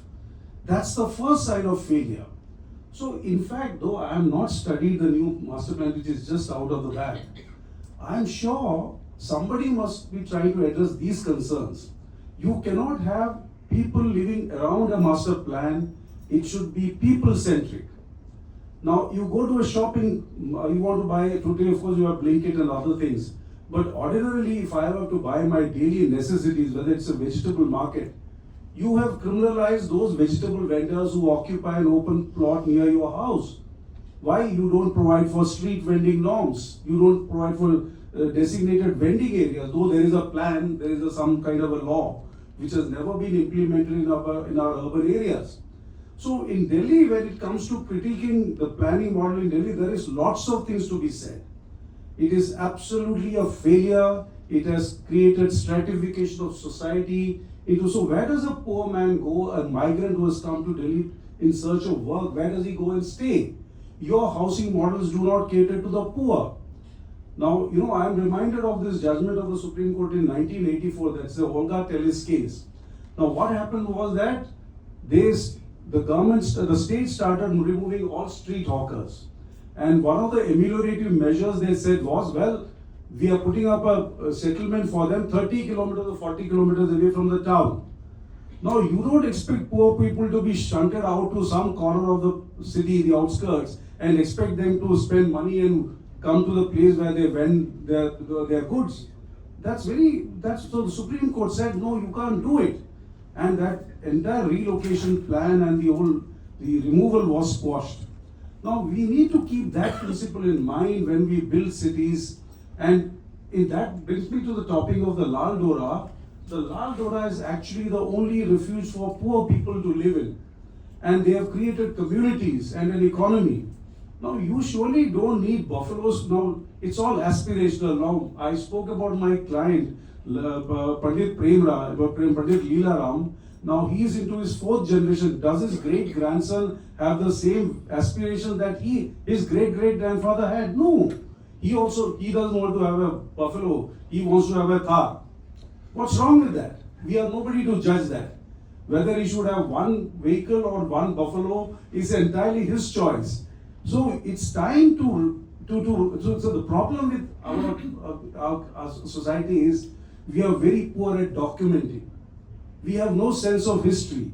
That's the first sign of failure. So in fact, though I have not studied the new master plan which is just out of the bag, I'm sure somebody must be trying to address these concerns. You cannot have people living around a master plan. It should be people-centric. Now you go to a shopping, you want to buy, today of course you have Blinkit and other things, but ordinarily if I have to buy my daily necessities, whether it's a vegetable market, you have criminalized those vegetable vendors who occupy an open plot near your house. Why? You don't provide for street vending norms. You don't provide for designated vending areas, though there is a plan, there is some kind of a law which has never been implemented in our urban areas. So in Delhi, when it comes to critiquing the planning model in Delhi, there is lots of things to be said. It is absolutely a failure. It has created stratification of society. So where does a poor man go, a migrant who has come to Delhi in search of work, where does he go and stay? Your housing models do not cater to the poor. Now, I am reminded of this judgment of the Supreme Court in 1984, that's the Olga Tellis case. Now, what happened was that the state started removing all street hawkers. And one of the ameliorative measures they said was, well, we are putting up a settlement for them 30 kilometers or 40 kilometers away from the town. Now, you don't expect poor people to be shunted out to some corner of the city, the outskirts, and expect them to spend money and come to the place where they vend their goods. So the Supreme Court said, no, you can't do it. And that entire relocation plan and the removal was squashed. Now, we need to keep that principle in mind when we build cities. And that brings me to the topic of the Lal Dora. The Lal Dora is actually the only refuge for poor people to live in. And they have created communities and an economy. Now, you surely don't need buffaloes. Now, it's all aspirational. Now, I spoke about my client, Pandit Leela Ram. Now, he is into his 4th generation. Does his great-grandson have the same aspiration that his great-great-grandfather had? No. He doesn't want to have a buffalo. He wants to have a car. What's wrong with that? We are nobody to judge that. Whether he should have one vehicle or one buffalo is entirely his choice. So it's time so the problem with our society is we are very poor at documenting. We have no sense of history.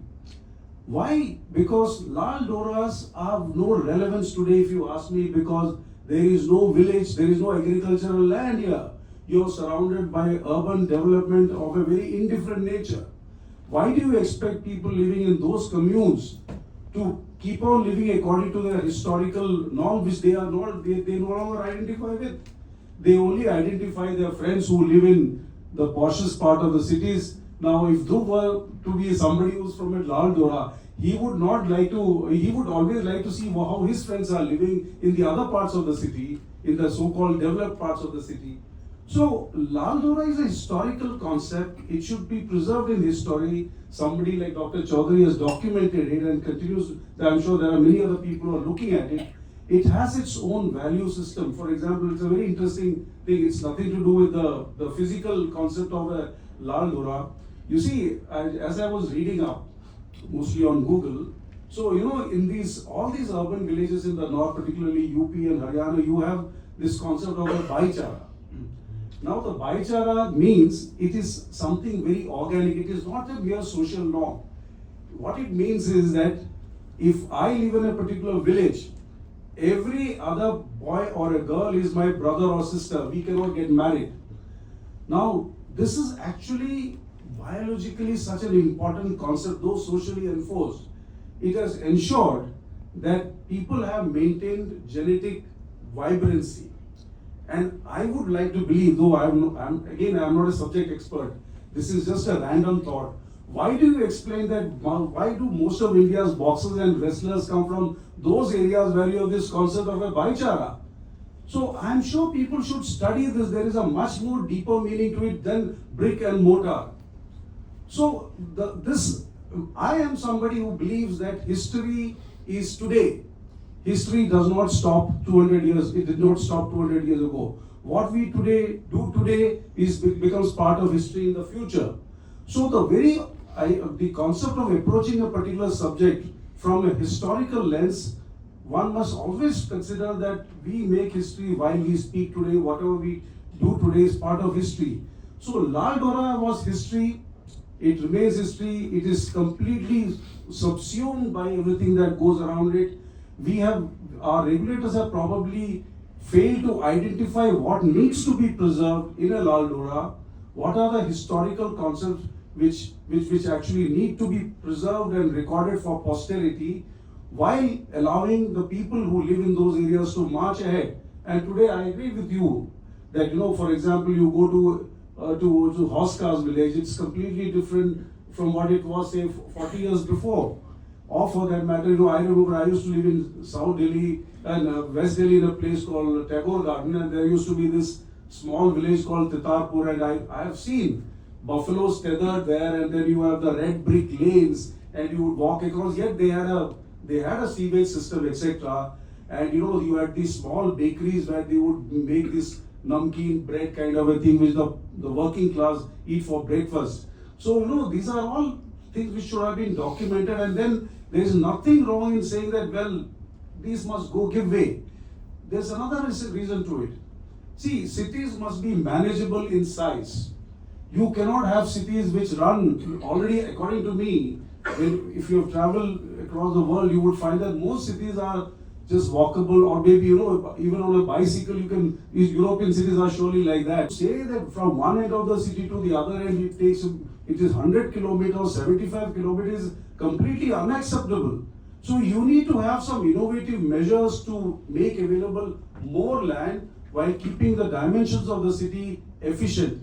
Why? Because Lal Doras have no relevance today, if you ask me, because there is no village, there is no agricultural land here. You're surrounded by urban development of a very indifferent nature. Why do you expect people living in those communes to keep on living according to their historical norm, which they no longer identify with? They only identify their friends who live in the poshest part of the cities. Now, if Dhruv were to be somebody who's from a Lal Dora, he would always like to see how his friends are living in the other parts of the city, in the so-called developed parts of the city. So, Lal Dora is a historical concept. It should be preserved in history. Somebody like Dr. Chaudhary has documented it and continues. I'm sure there are many other people who are looking at it. It has its own value system. For example, it's a very interesting thing. It's nothing to do with the physical concept of a Lal Dora. You see, as I was reading up, mostly on Google, so in all these urban villages in the north, particularly UP and Haryana, you have this concept of a bhaichara. Now, the bhaichara means it is something very organic. It is not a mere social norm. What it means is that if I live in a particular village, every other boy or a girl is my brother or sister. We cannot get married. Now, this is actually biologically such an important concept, though socially enforced. It has ensured that people have maintained genetic vibrancy. And I would like to believe, though I'm not a subject expert, this is just a random thought. Why do you explain that? Why do most of India's boxers and wrestlers come from those areas where you have this concept of a bhaichara? So I'm sure people should study this. There is a much more deeper meaning to it than brick and mortar. So I am somebody who believes that history is today. History does not stop 200 years. It did not stop 200 years ago. What we do today becomes part of history in the future. So the concept of approaching a particular subject from a historical lens, one must always consider that we make history while we speak today. Whatever we do today is part of history. So Lal Dora was history. It remains history. It is completely subsumed by everything that goes around it. Our regulators have probably failed to identify what needs to be preserved in a Lal Dora. What are the historical concepts which actually need to be preserved and recorded for posterity, while allowing the people who live in those areas to march ahead. And today I agree with you that, for example, you go to Hoska's village, it's completely different from what it was, say, 40 years before. Or for that matter, I remember I used to live in South Delhi and West Delhi in a place called Tagore Garden, and there used to be this small village called Titarpur, and I have seen buffaloes tethered there, and then you have the red brick lanes, and you would walk across. Yet they had a sewage system, etc. And you had these small bakeries where they would make this namkeen bread kind of a thing, which the working class eat for breakfast. So these are all things which should have been documented, and then there is nothing wrong in saying that, well, these must give way. There's another reason to it. See, cities must be manageable in size. You cannot have cities which run already, according to me, if you travel across the world, you would find that most cities are just walkable, or maybe, even on a bicycle, European cities are surely like that. Say that from one end of the city to the other end, it is 100 kilometers, 75 kilometers, completely unacceptable. So you need to have some innovative measures to make available more land while keeping the dimensions of the city efficient.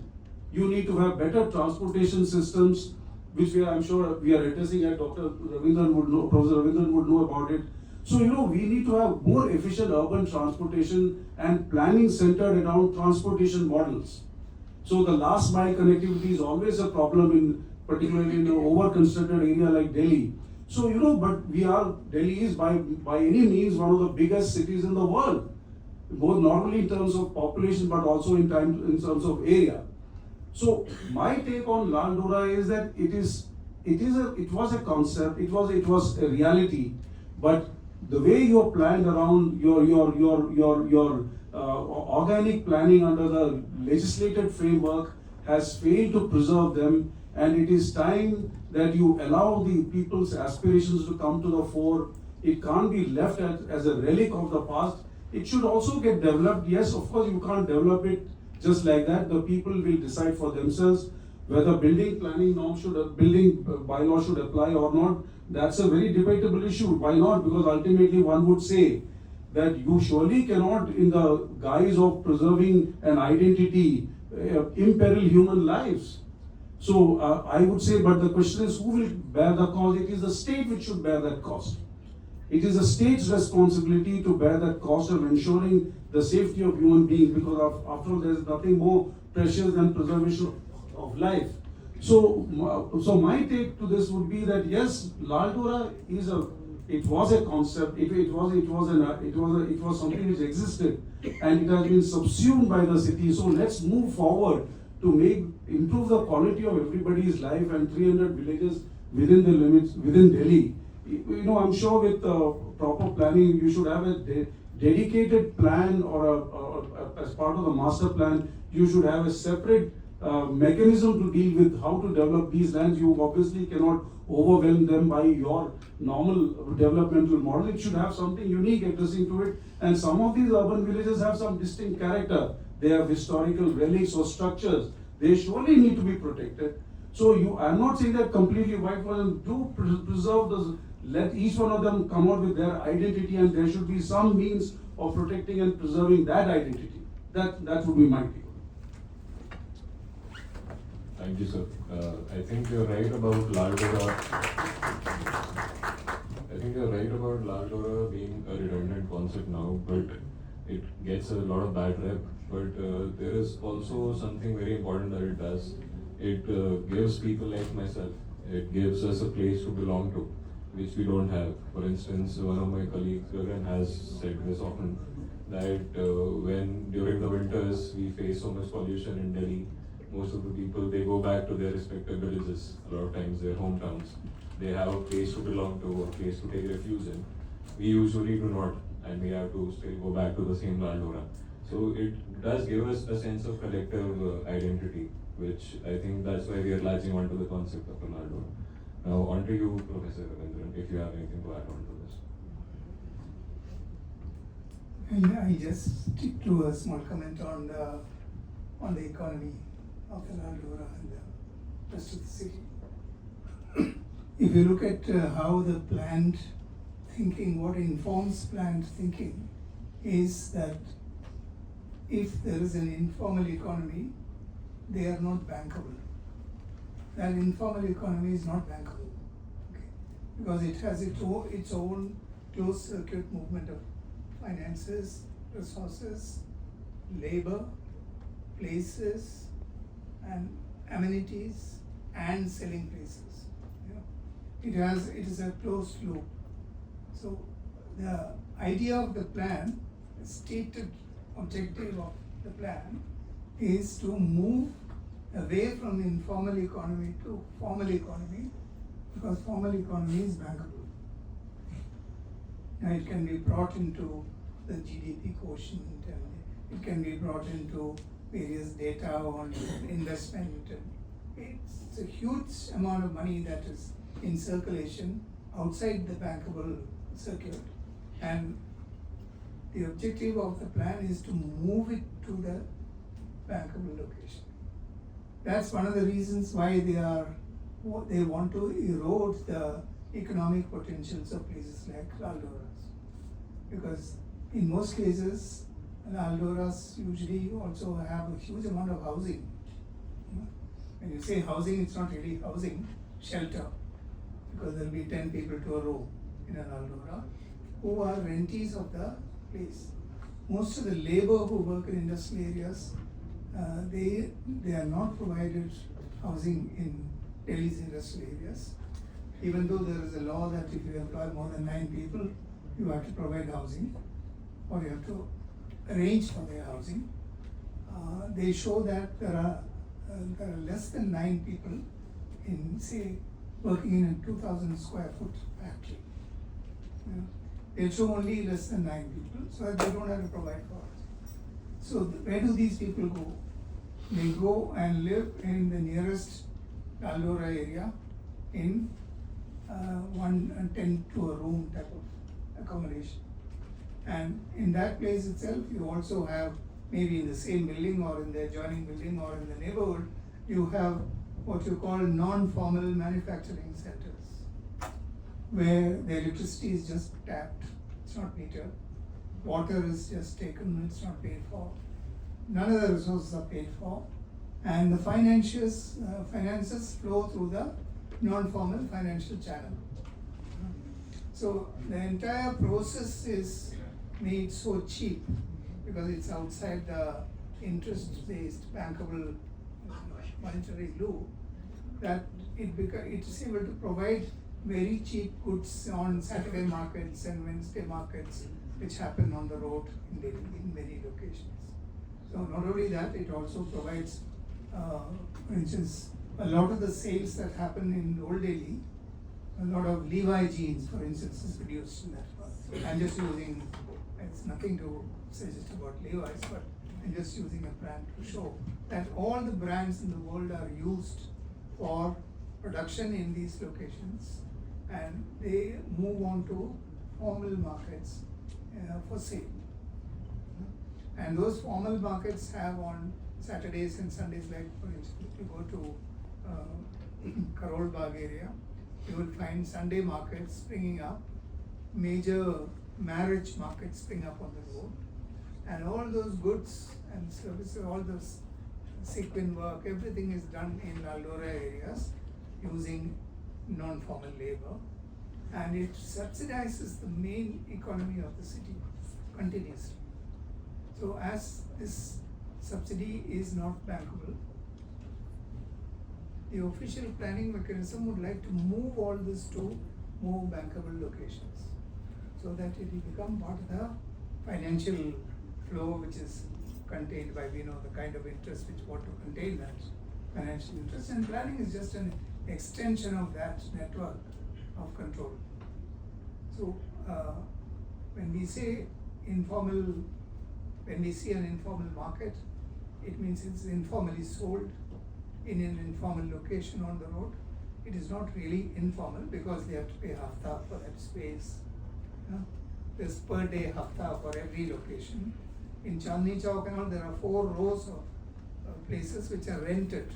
You need to have better transportation systems, which I'm sure we are addressing, and Professor Ravindran would know about it. So, we need to have more efficient urban transportation and planning centered around transportation models. So the last mile connectivity is always a problem, particularly in an over-constructed area like Delhi. So, but Delhi is by any means one of the biggest cities in the world, both not only in terms of population, but also in terms of area. So my take on Lal Dora is that it was a concept, it was a reality, but the way you're planned around your organic planning under the legislated framework has failed to preserve them, and it is time that you allow the people's aspirations to come to the fore. It can't be left as a relic of the past. It should also get developed. Yes, of course, you can't develop it just like that. The people will decide for themselves whether building bylaw should apply or not. That's a very debatable issue. Why not? Because ultimately one would say that you surely cannot, in the guise of preserving an identity, imperil human lives. So I would say, but the question is, who will bear the cost? It is the state which should bear that cost. It is the state's responsibility to bear that cost of ensuring the safety of human beings, because after all, there is nothing more precious than preservation of life. So my take to this would be that yes, Lal Dora was a concept. It was something which existed, and it has been subsumed by the city. So let's move forward to improve the quality of everybody's life, and 300 villages within the limits within Delhi. I'm sure with proper planning, you should have a dedicated plan, or as part of the master plan, you should have a separate mechanism to deal with how to develop these lands. You obviously cannot overwhelm them by your normal developmental model. It should have something unique addressing to it. And some of these urban villages have some distinct character. They have historical relics or structures. They surely need to be protected. So I'm not saying that completely white for them. Do preserve those. Let each one of them come out with their identity, and there should be some means of protecting and preserving that identity. That would be my view. Thank you, sir. I think you're right about Lal Dora. I think you're right about Lal Dora being a redundant concept now, but it gets a lot of bad rep. But there is also something very important that it does. It gives people like myself, it gives us a place to belong to, which we don't have. For instance, one of my colleagues, Gagan, has said this often, that when during the winters we face so much pollution in Delhi, most of the people, they go back to their respective villages, a lot of times their hometowns. They have a place to belong to, a place to take refuge in. We usually do not, and we have to still go back to the same Lal Dora. So it does give us a sense of collective identity, which I think that's why we are latching onto the concept of a Lal Dora. Now on to you, Professor Ravindran, if you have anything to add on to this. And I just stick to a small comment on the economy of the Lal Dora and the rest of the city. If you look at how the planned thinking, what informs planned thinking, is that if there is an informal economy, they are not bankable. That informal economy is not bankable, okay? Because it has its own closed circuit movement of finances, resources, labor, places, and amenities, and selling places. You know, it is a closed loop. So the idea of the plan, the stated objective of the plan, is to move away from the informal economy to formal economy, because formal economy is bankable. Now it can be brought into the GDP quotient, and it can be brought into various data on investment. It's a huge amount of money that is in circulation outside the bankable circuit, and the objective of the plan is to move it to the bankable location. That's one of the reasons why they want to erode the economic potentials of places like Lal Doras, because in most cases Lal Doras usually also have a huge amount of housing. When you say housing, it's not really housing, shelter, because there will be 10 people to a row in a Lal Dora who are rentees of the place. Most of the labor who work in industrial areas, they are not provided housing in Delhi's industrial areas, even though there is a law that if you employ more than 9 people, you have to provide housing, or you have to arrange for their housing. They show that there are less than 9 people in, say, working in a 2,000 square foot factory. You know, they'll show only less than 9 people, so that they don't have to provide for it. So where do these people go? They go and live in the nearest Lal Dora area in 1 tent to a room type of accommodation. And in that place itself, you also have, maybe in the same building or in the adjoining building or in the neighborhood, you have what you call non-formal manufacturing centers, where the electricity is just tapped, it's not metered. Water is just taken, it's not paid for. None of the resources are paid for. And the finances flow through the non-formal financial channel. So the entire process is made so cheap because it's outside the interest-based bankable monetary loop, that it's able to provide very cheap goods on Saturday markets and Wednesday markets, which happen on the road in Delhi in many locations. So not only that, it also provides, for instance, a lot of the sales that happen in Old Delhi, a lot of Levi jeans, for instance, is produced in that part. I'm just using, it's nothing to suggest about Levi's, but I'm just using a brand to show that all the brands in the world are used for production in these locations, and they move on to formal markets for sale. And those formal markets have on Saturdays and Sundays, like for instance, if you go to Karol Bagh area, you will find Sunday markets springing up, major marriage markets spring up on the road, and all those goods and services, all those sequin work, everything is done in Lal Dora areas using non-formal labor, and it subsidizes the main economy of the city continuously. So as this subsidy is not bankable, the official planning mechanism would like to move all this to more bankable locations, so that it will become part of the financial flow which is contained by, the kind of interest which want to contain that financial interest, and planning is just an extension of that network of control. So when we say when we see an informal market, it means it's informally sold in an informal location on the road. It is not really informal because they have to pay hafta for that space. There's per day hafta for every location. In Chandni Chowk and all, there are 4 rows of places which are rented,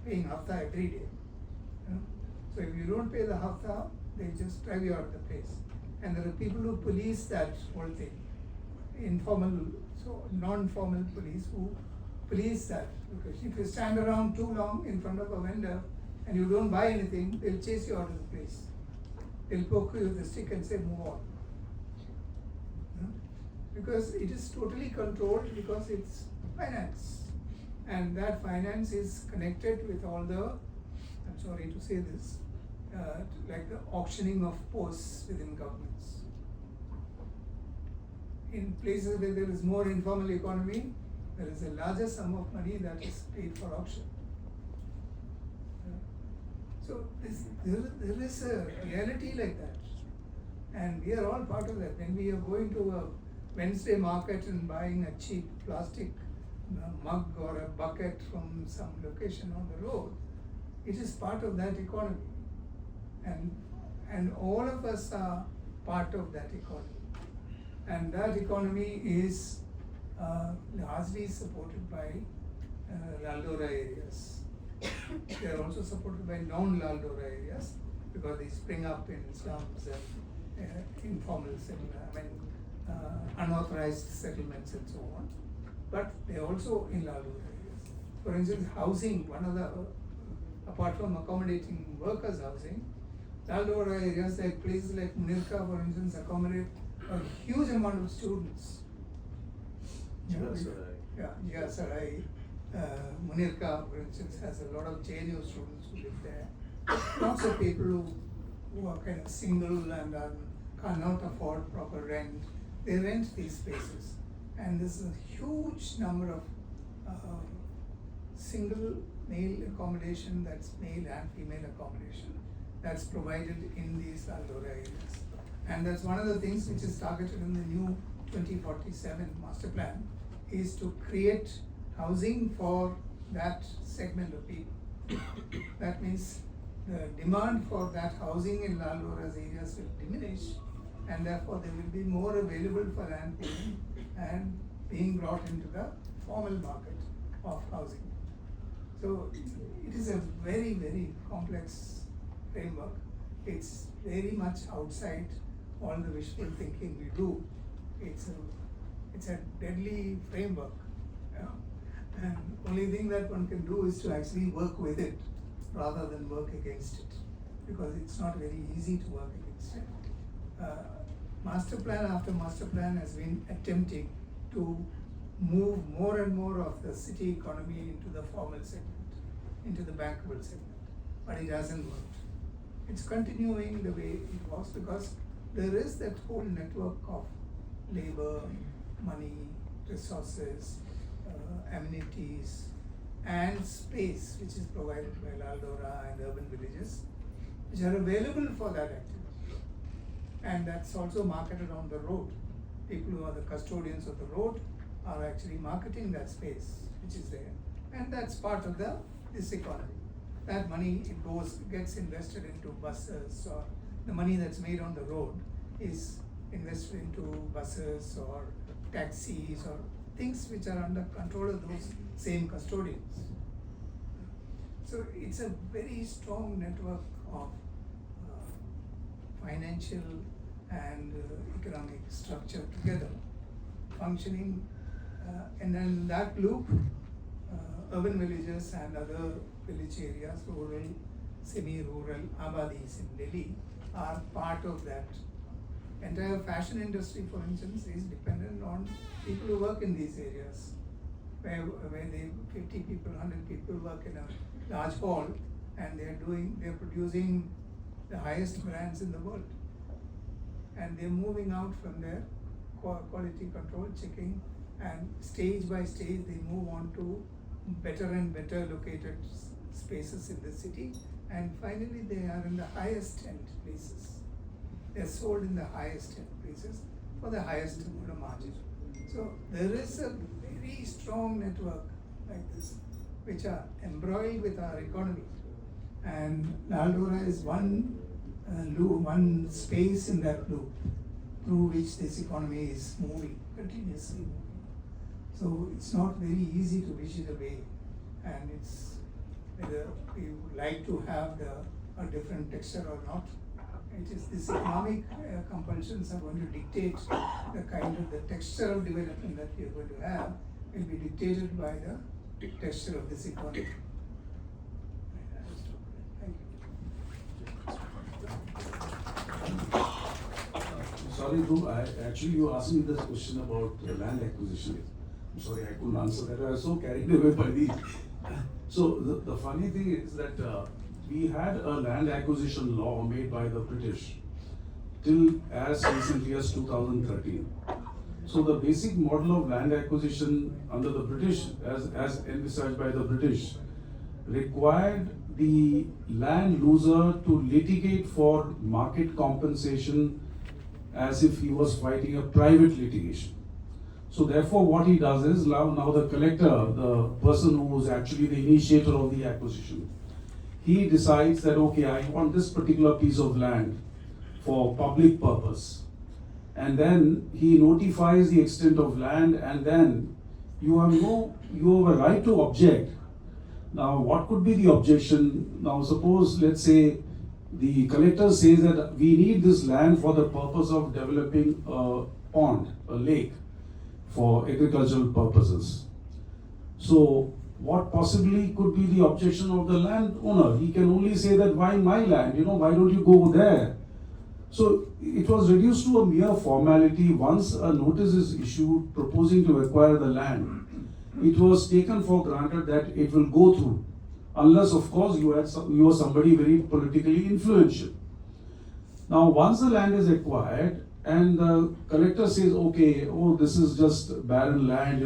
paying hafta every day. So if you don't pay the hafta, they just drive you out of the place. And there are people who police that whole thing. Non-formal police who police that. Because if you stand around too long in front of a vendor and you don't buy anything, they'll chase you out of the place. They'll poke you with a stick and say, move on. Because it is totally controlled, because it's finance. And that finance is connected with all the, I'm sorry to say this, like the auctioning of posts within governments. In places where there is more informal economy, there is a larger sum of money that is paid for auction. So there is a reality like that. And we are all part of that. When we are going to a Wednesday market and buying a cheap plastic mug or a bucket from some location on the road, it is part of that economy. And all of us are part of that economy. And that economy is largely supported by Lal Dora areas. They are also supported by non-Lal Dora areas because they spring up in slums and informal settlements, unauthorized settlements and so on. But they are also in Lal Dora areas. For instance, housing, apart from accommodating workers' housing, Lal Dora areas like places like Munirka, for instance, accommodate a huge amount of students. Jia Sarai, Munirka, for instance, has a lot of JNU students who live there. Lots of people who are kind of single and cannot afford proper rent. They rent these spaces. And there's a huge number of single male accommodation, that's male and female accommodation, that's provided in these Lal Dora areas. And that's one of the things which is targeted in the new 2047 master plan, is to create housing for that segment of people. That means the demand for that housing in Lal Dora's areas will diminish, and therefore there will be more available for land payment and being brought into the formal market of housing. So it is a very, very complex framework. It's very much outside all the wishful thinking we do. It's a deadly framework. And only thing that one can do is to actually work with it rather than work against it, because it's not very easy to work against it. Master plan after master plan has been attempting to move more and more of the city economy into the formal segment, into the bankable segment, but it hasn't worked. It's continuing the way it was because there is that whole network of labor, money, resources, amenities, and space which is provided by Lal Dora and urban villages, which are available for that activity. And that's also marketed on the road. People who are the custodians of the road are actually marketing that space which is there. And that's part of this economy. That money, gets invested into buses, or the money that's made on the road is invested into buses or taxis or things which are under control of those same custodians. So it's a very strong network of financial and economic structure together, functioning And then that loop, urban villages and other village areas, rural, semi-rural, abadis in Delhi are part of that. Entire fashion industry, for instance, is dependent on people who work in these areas, where they 50 people, 100 people work in a large hall, and they're producing the highest brands in the world, and they're moving out from there, quality control checking, and stage by stage they move on to better and better located spaces in the city, and finally they are in the highest end places. They're sold in the highest end places for the highest amount of margin. So there is a very strong network like this, which are embroiled with our economy. And Lal Dora is one loop, one space in that loop through which this economy is moving, continuously moving. So it's not very easy to wish it away, and it's whether we would like to have a different texture or not. It is this economic compulsions are going to dictate the kind of the texture of development that we are going to have will be dictated by the texture of this economy. Thank you. Sorry, Dhruv, actually you asked me this question about land acquisition. I'm sorry, I couldn't answer that. I was so carried away by the... So the funny thing is that we had a land acquisition law made by the British till as recently as 2013. So the basic model of land acquisition under the British, as envisaged by the British, required the land loser to litigate for market compensation as if he was fighting a private litigation. So therefore what he does is, now the collector, the person who is actually the initiator of the acquisition, he decides that, okay, I want this particular piece of land for public purpose. And then he notifies the extent of land, and then you have a right to object. Now, what could be the objection? Now, suppose, let's say, the collector says that we need this land for the purpose of developing a pond, a lake, for agricultural purposes. So, what possibly could be the objection of the landowner? He can only say that, why my land? Why don't you go there? So it was reduced to a mere formality. Once a notice is issued proposing to acquire the land, it was taken for granted that it will go through, unless of course you are somebody very politically influential. Now once the land is acquired and the collector says, okay, this is just barren land,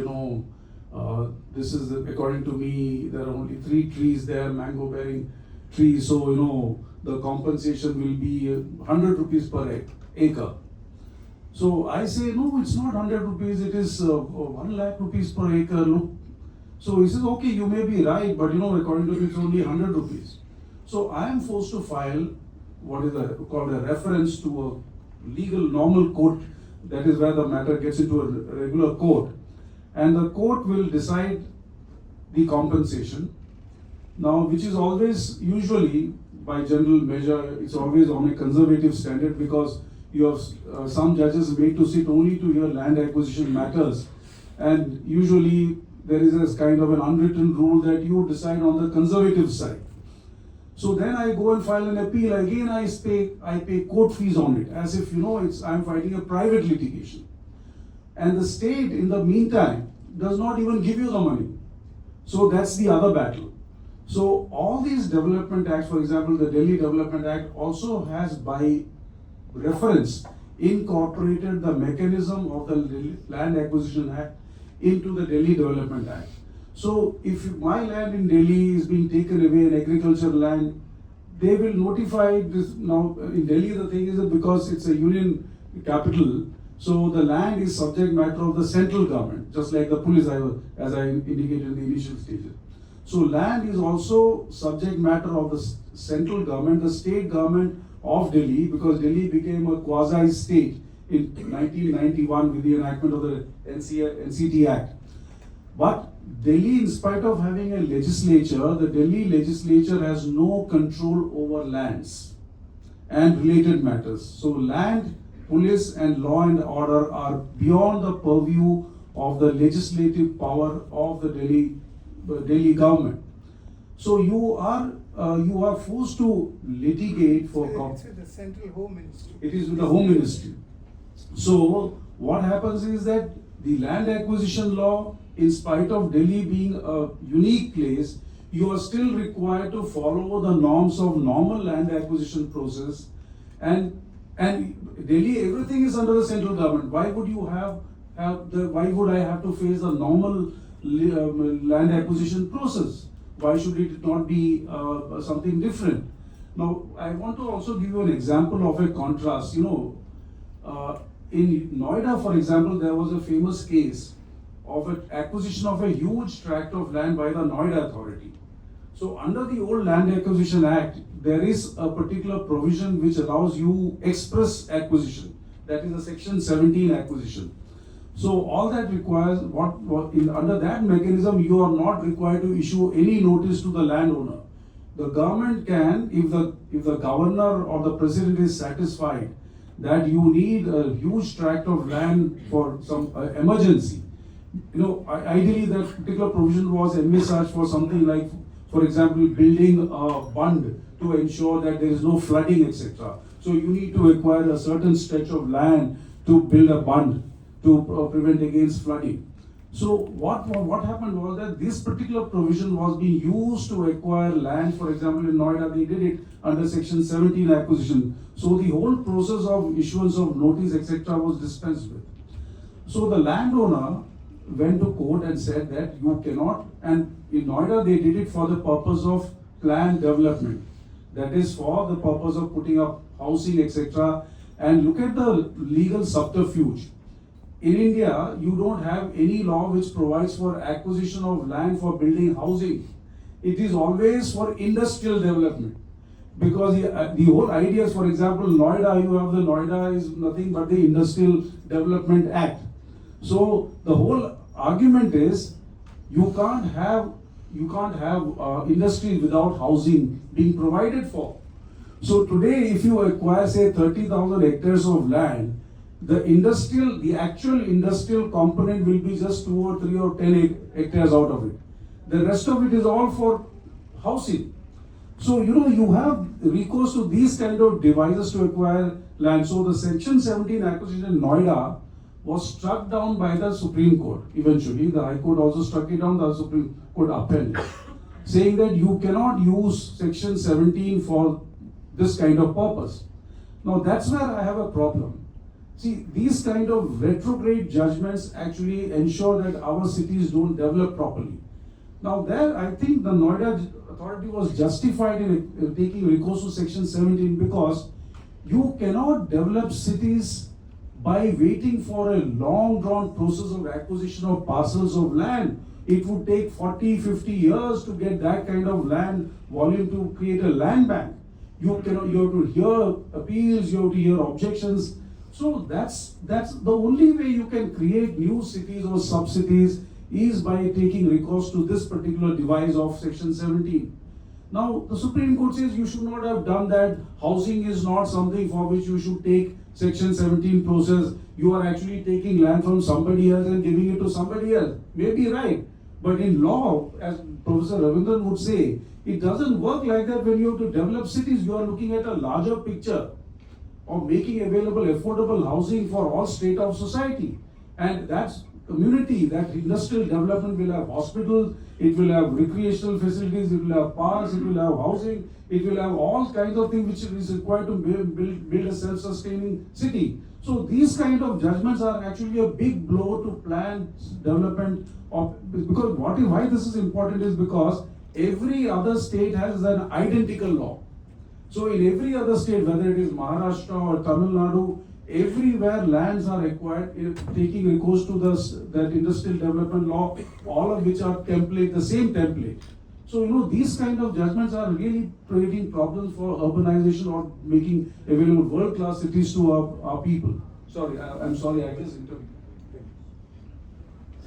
this is, according to me, there are only 3 trees there, mango bearing trees, so the compensation will be 100 rupees per acre. So I say, no, it's not 100 rupees, it is 1 lakh rupees per acre, look. So he says, okay, you may be right, but according to me, it's only 100 rupees. So I am forced to file what is called a reference to a legal normal court, that is where the matter gets into a regular court. And the court will decide the compensation. Now, which is always, usually, by general measure, it's always on a conservative standard, because you have some judges made to sit only to hear land acquisition matters, and usually there is a kind of an unwritten rule that you decide on the conservative side. So then I go and file an appeal. Again, I pay court fees on it, as if I'm fighting a private litigation. And the state, in the meantime, does not even give you the money. So that's the other battle. So all these development acts, for example, the Delhi Development Act also has, by reference, incorporated the mechanism of the Land Acquisition Act into the Delhi Development Act. So if my land in Delhi is being taken away, an agricultural land, they will notify this. Now in Delhi the thing is that because it's a union capital, so the land is subject matter of the central government, just like the police, as I indicated in the initial stages. So land is also subject matter of the central government, the state government of Delhi, because Delhi became a quasi-state in 1991 with the enactment of the NCT Act. But Delhi, in spite of having a legislature, the Delhi legislature has no control over lands and related matters. So land, police and law and order are beyond the purview of the legislative power of the Delhi government. So you are forced to litigate for. It's with the Central Home Ministry. It is with the Home Ministry. So what happens is that the land acquisition law, in spite of Delhi being a unique place, you are still required to follow the norms of normal land acquisition process. And Delhi, everything is under the central government. Why would you why would I have to face the normal land acquisition process? Why should it not be something different? Now, I want to also give you an example of a contrast. In Noida, for example, there was a famous case of an acquisition of a huge tract of land by the Noida authority. So under the old Land Acquisition Act, there is a particular provision which allows you express acquisition. That is a Section 17 acquisition. So all that requires, under that mechanism, you are not required to issue any notice to the landowner. The government can, if the governor or the president is satisfied that you need a huge tract of land for some emergency. Ideally that particular provision was envisaged for something like, for example, building a bund to ensure that there is no flooding, etc. So you need to acquire a certain stretch of land to build a bund to prevent against flooding. So what happened was that this particular provision was being used to acquire land. For example, in Noida, they did it under Section 17 acquisition. So the whole process of issuance of notice, etc. was dispensed with. So the landowner went to court and said that you cannot, and in Noida they did it for the purpose of planned development. That is for the purpose of putting up housing, etc. And look at the legal subterfuge. In India, you don't have any law which provides for acquisition of land for building housing. It is always for industrial development. Because the whole idea is, for example, Noida, you have the Noida is nothing but the Industrial Development Act. So the whole argument is you can't have industry without housing being provided for. So today, if you acquire, say, 30,000 hectares of land, the actual industrial component will be just 2 or 3 or 10 hectares out of it. The rest of it is all for housing. So, you have recourse to these kind of devices to acquire land. So the Section 17 acquisition in Noida was struck down by the Supreme Court. Eventually, the High Court also struck it down, the Supreme Court upheld it, saying that you cannot use Section 17 for this kind of purpose. Now, that's where I have a problem. See, these kind of retrograde judgments actually ensure that our cities don't develop properly. Now there, I think the Noida authority was justified in taking recourse to Section 17 because you cannot develop cities by waiting for a long drawn process of acquisition of parcels of land. It would take 40, 50 years to get that kind of land volume to create a land bank. You have to hear appeals, you have to hear objections. So that's the only way you can create new cities or sub-cities is by taking recourse to this particular device of Section 17. Now, the Supreme Court says you should not have done that. Housing is not something for which you should take Section 17 process. You are actually taking land from somebody else and giving it to somebody else. Maybe right. But in law, as Professor Ravindran would say, it doesn't work like that. When you have to develop cities, you are looking at a larger picture of making available affordable housing for all strata of society. And that's community, that industrial development will have hospitals, it will have recreational facilities, it will have parks, it will have housing, it will have all kinds of things which is required to build a self-sustaining city. So these kind of judgments are actually a big blow to planned development of, because why this is important is because every other state has an identical law. So in every other state, whether it is Maharashtra or Tamil Nadu, everywhere lands are acquired, taking recourse to that industrial development law, all of which are the same template. So these kind of judgments are really creating problems for urbanization or making available world-class cities to our people. Sorry, I'm sorry, I just interrupted.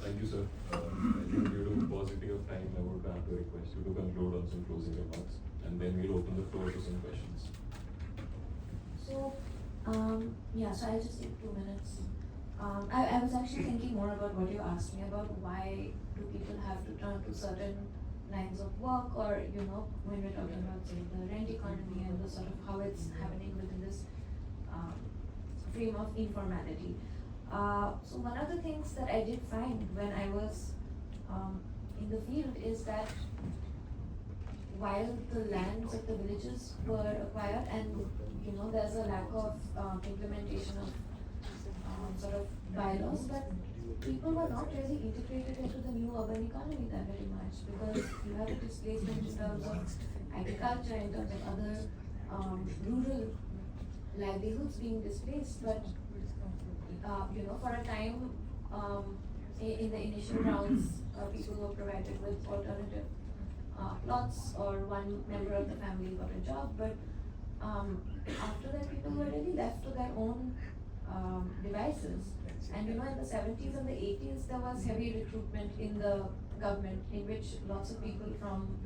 Thank you, sir. I think due to paucity of time, I would have to request you to conclude on some closing remarks, and then we'll open the floor to some questions. So, so I'll just take 2 minutes. I was actually thinking more about what you asked me about why do people have to turn to certain lines of work, or when we're talking about say the rent economy and the sort of how it's happening within this frame of informality. So one of the things that I did find when I was in the field is that while the lands of the villages were acquired and there's a lack of implementation of sort of bylaws, but people were not really integrated into the new urban economy that very much, because you have a displacement in terms of agriculture, in terms of other rural livelihoods being displaced. But for a time, in the initial rounds, people were provided with alternative plots, or one member of the family got a job. But after that, people were really left to their own devices. And in the 70s and the 80s, there was heavy recruitment in the government, in which lots of people from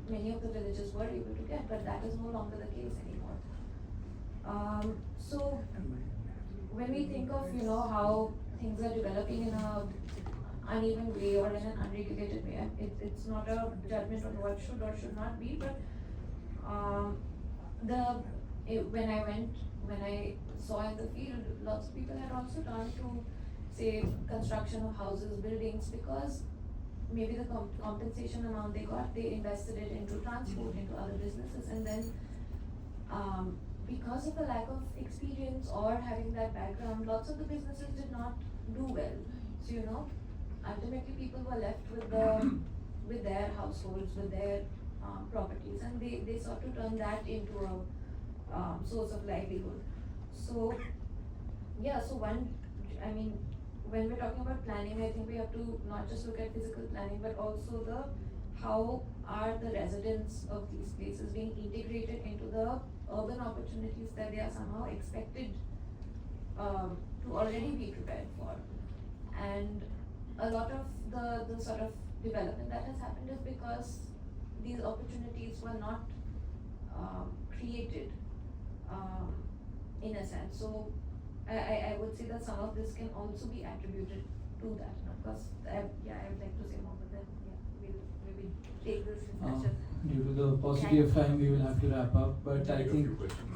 many of the villages were able to get, but that is no longer the case anymore. So when we think of how things are developing in a uneven way or in an unregulated way, it's not a judgment on what should or should not be, but when I saw in the field, lots of people had also turned to say construction of houses, buildings, because maybe the compensation amount they got, they invested it into transport, into other businesses, and then because of the lack of experience or having that background, lots of the businesses did not do well. So ultimately people were left with their households, with their properties, and they sought to turn that into a source of livelihood. So when we're talking about planning, I think we have to not just look at physical planning, but also how are the residents of these places being integrated into the urban opportunities that they are somehow expected to already be prepared for. And a lot of the sort of development that has happened is because these opportunities were not created in a sense. So I would say that some of this can also be attributed to that. Of course, I would like to say more, but then we'll maybe take this discussion. Due to the paucity of time, we will have to wrap up. But I Take a think few questions.